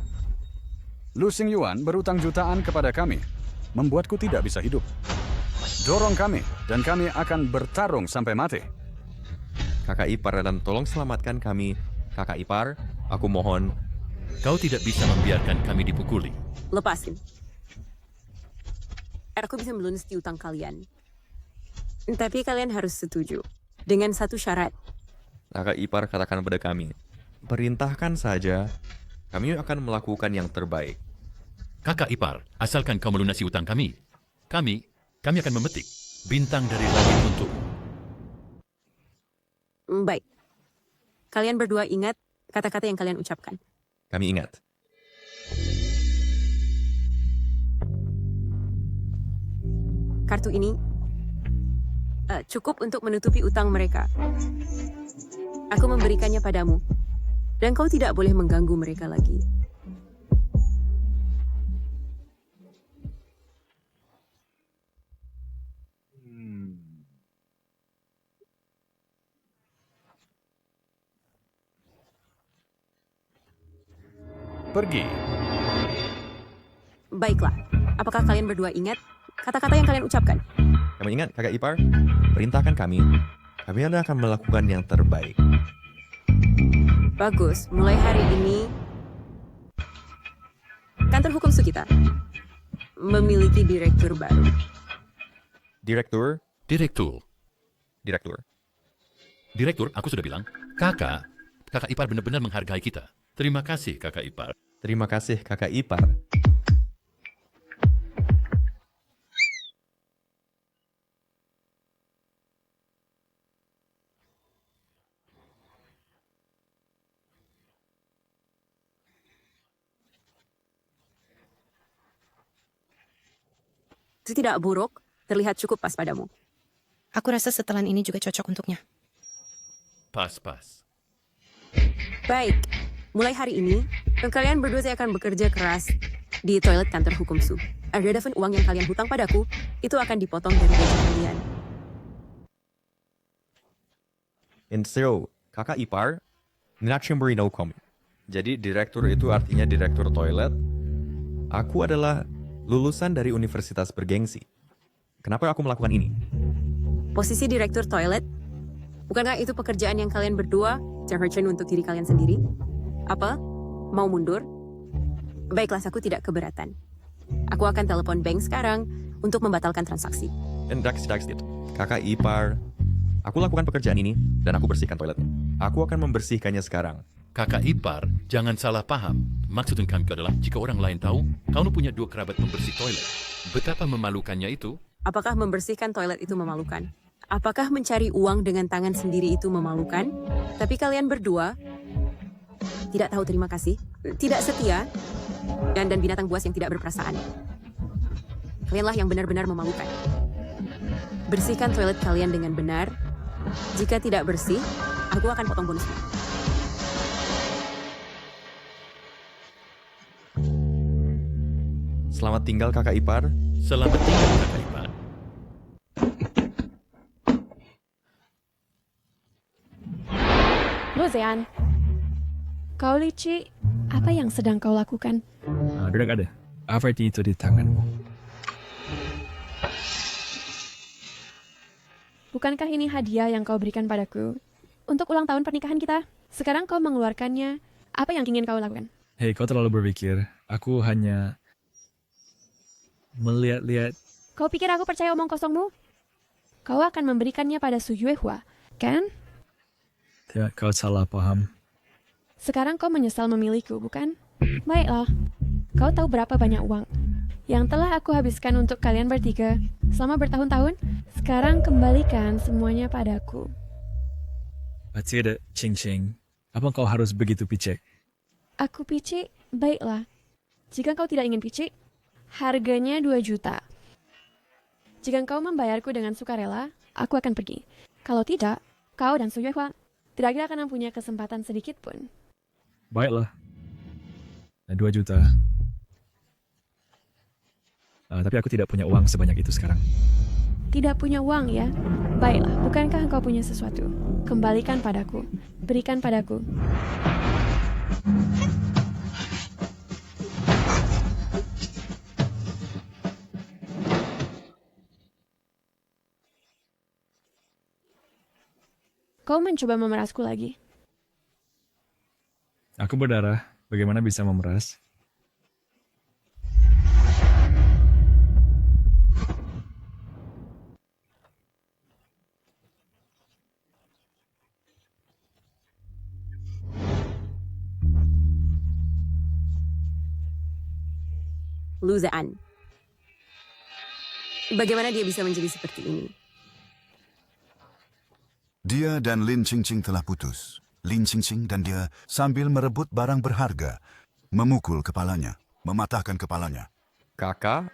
Lu Xingyuan berutang jutaan kepada kami, membuatku tidak bisa hidup. Dorong kami, dan kami akan bertarung sampai mati.
Kakak ipar, dan tolong selamatkan kami. Kakak ipar, aku mohon.
Kau tidak bisa membiarkan kami dipukuli.
Lepasin. Aku bisa melunasi utang kalian. Tapi kalian harus setuju. Dengan satu syarat.
Kakak ipar, katakan pada kami. Perintahkan saja, kami akan melakukan yang terbaik.
Kakak ipar, asalkan kau melunasi utang kami. Kami akan memetik bintang dari langit untuk.
Baik. Kalian berdua ingat kata-kata yang kalian ucapkan.
Kami ingat.
Kartu ini cukup untuk menutupi utang mereka. Aku memberikannya padamu. Dan kau tidak boleh mengganggu mereka lagi.
pergi.
Baiklah, apakah kalian berdua ingat kata-kata yang kalian ucapkan?
Kamu ingat, kakak ipar? Perintahkan kami. Kami akan melakukan yang terbaik.
Bagus, mulai hari ini kantor hukum Sukita memiliki direktur baru.
Direktur?
Direktur, aku sudah bilang, kakak ipar benar-benar menghargai kita. Terima kasih, kakak ipar.
Terima kasih, kakak ipar.
Itu tidak buruk, terlihat cukup pas padamu.
Aku rasa setelan ini juga cocok untuknya.
Pas.
Baik, mulai hari ini, kalian berdua saya akan bekerja keras di toilet kantor hukum Su. Adapun uang yang kalian hutang padaku, itu akan dipotong dari gaji kalian.
Insero, kakak ipar, Nakshambari no komi. Jadi direktur itu artinya direktur toilet. Aku adalah lulusan dari universitas bergengsi. Kenapa aku melakukan ini?
Posisi direktur toilet, bukankah itu pekerjaan yang kalian berdua terherchen untuk diri kalian sendiri? Apa? Mau mundur? Baiklah, aku tidak keberatan. Aku akan telepon bank sekarang untuk membatalkan transaksi.
Kakak ipar, aku lakukan pekerjaan ini dan aku bersihkan toiletnya. Aku akan membersihkannya sekarang.
Kakak ipar, jangan salah paham. Maksud kami adalah jika orang lain tahu, kamu punya 2 kerabat pembersih toilet. Betapa memalukannya itu.
Apakah membersihkan toilet itu memalukan? Apakah mencari uang dengan tangan sendiri itu memalukan? Tapi kalian berdua tidak tahu terima kasih, tidak setia, dan binatang buas yang tidak berperasaan. Kalianlah yang benar-benar memalukan. Bersihkan toilet kalian dengan benar. Jika tidak bersih, aku akan potong bonusnya.
Selamat tinggal kakak ipar.
Selamat tinggal kakak ipar.
Luzean, kau licik, apa yang sedang kau lakukan?
Duduk ada. Apa itu di tanganmu?
Bukankah ini hadiah yang kau berikan padaku untuk ulang tahun pernikahan kita? Sekarang kau mengeluarkannya. Apa yang ingin kau lakukan?
Hei, kau terlalu berpikir. Aku hanya melihat-lihat.
Kau pikir aku percaya omong kosongmu? Kau akan memberikannya pada Su Yuehua, kan?
Tidak, kau salah paham.
Sekarang kau menyesal memilihku, bukan? Baiklah, kau tahu berapa banyak uang yang telah aku habiskan untuk kalian bertiga selama bertahun-tahun? Sekarang kembalikan semuanya padaku.
Tidak, Cing-Cing. Apa kau harus begitu picik?
Aku picik? Baiklah. Jika kau tidak ingin picik, harganya 2 juta. Jika kau membayarku dengan sukarela, aku akan pergi. Kalau tidak, kau dan Su Yuehua tidak akan mempunyai kesempatan sedikit pun.
Baiklah. 2 juta. Tapi aku tidak punya uang sebanyak itu sekarang.
Tidak punya uang, ya? Baiklah, bukankah engkau punya sesuatu? Kembalikan padaku. Berikan padaku. Kau mencoba memerasku lagi.
Aku berdarah. Bagaimana bisa memeras?
Luzaan. Bagaimana dia bisa menjadi seperti ini?
Dia dan Lin Qingqing telah putus. Lin Qingqing dan dia sambil merebut barang berharga, memukul kepalanya, mematahkan kepalanya.
Kakak,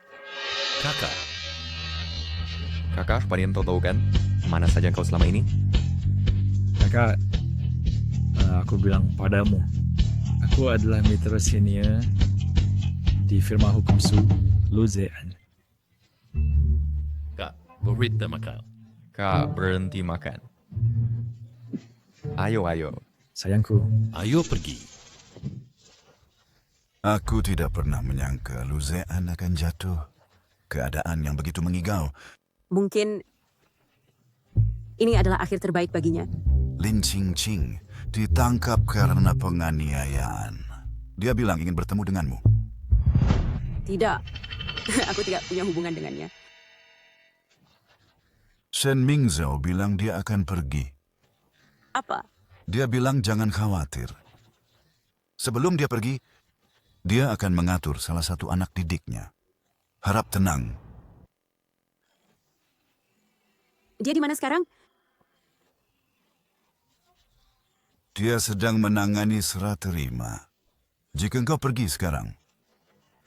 kalian tahu kan mana saja kau selama ini?
Kakak, aku bilang padamu, aku adalah mitra senior di firma hukum Su, Luzean.
Kak, berhenti makan.
Kak, berhenti makan. Ayo.
Sayangku.
Ayo pergi.
Aku tidak pernah menyangka Luzean akan jatuh. Keadaan yang begitu mengigau.
Mungkin ini adalah akhir terbaik baginya.
Lin Qingqing ditangkap karena penganiayaan. Dia bilang ingin bertemu denganmu.
Tidak, aku tidak punya hubungan dengannya.
Shen Mingzhou bilang dia akan pergi.
Apa?
Dia bilang jangan khawatir. Sebelum dia pergi, dia akan mengatur salah satu anak didiknya. Harap tenang.
Dia di mana sekarang?
Dia sedang menangani serah terima. Jika engkau pergi sekarang,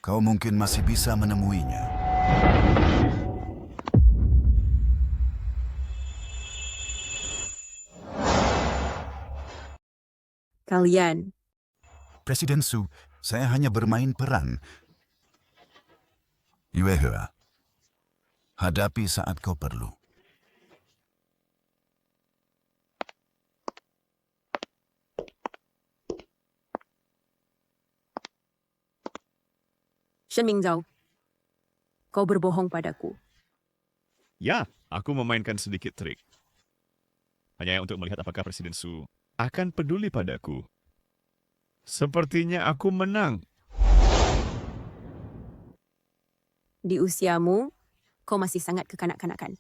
kau mungkin masih bisa menemuinya.
Kalian.
Presiden Su, saya hanya bermain peran. Yue He, hadapi saat kau perlu.
Shen Mingzhou, kau berbohong padaku.
Ya, aku memainkan sedikit trik. Hanya untuk melihat apakah Presiden Su akan peduli padaku. Sepertinya aku menang.
Di usiamu, kau masih sangat kekanak-kanakan.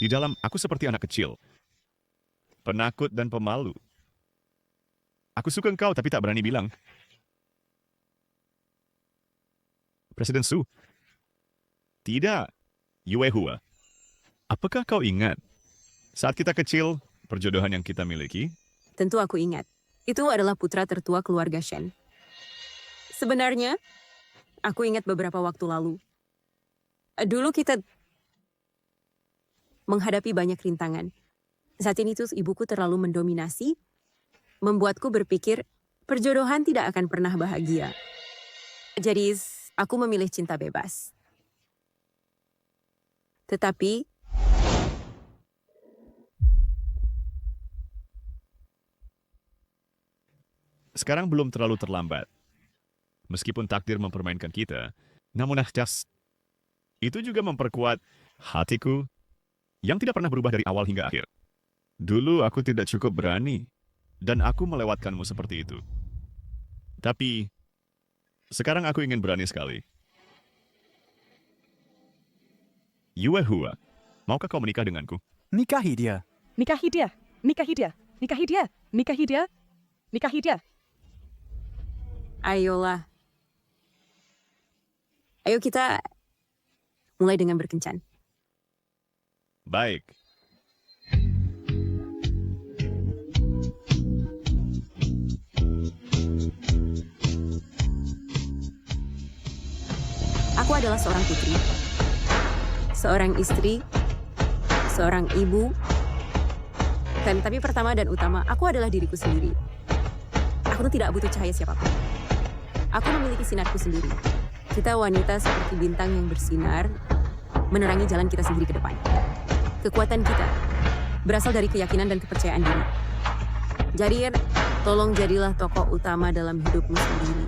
Di dalam, aku seperti anak kecil. Penakut dan pemalu. Aku suka engkau, tapi tak berani bilang. Presiden Su. Tidak. Yue Hua. Apakah kau ingat? Saat kita kecil, perjodohan yang kita miliki?
Tentu aku ingat. Itu adalah putra tertua keluarga Shen. Sebenarnya, aku ingat beberapa waktu lalu. Dulu kita menghadapi banyak rintangan. Saat ini tuh ibuku terlalu mendominasi, membuatku berpikir perjodohan tidak akan pernah bahagia. Jadi, aku memilih cinta bebas. Tetapi,
sekarang belum terlalu terlambat. Meskipun takdir mempermainkan kita, namun itu juga memperkuat hatiku yang tidak pernah berubah dari awal hingga akhir. Dulu aku tidak cukup berani, dan aku melewatkanmu seperti itu. Tapi, sekarang aku ingin berani sekali. Yue Hua, maukah kau menikah denganku?
Nikahi dia.
Nikahi dia. Nikahi dia. Nikahi dia. Nikahi dia. Nikahi dia.
Ayolah. Ayo kita mulai dengan berkencan.
Baik.
Aku adalah seorang putri, seorang istri, seorang ibu, dan tapi pertama dan utama, aku adalah diriku sendiri. Aku tuh tidak butuh cahaya siapapun. Aku memiliki sinarku sendiri. Kita wanita seperti bintang yang bersinar, menerangi jalan kita sendiri ke depan. Kekuatan kita berasal dari keyakinan dan kepercayaan diri. Jadi, tolong jadilah tokoh utama dalam hidupmu sendiri.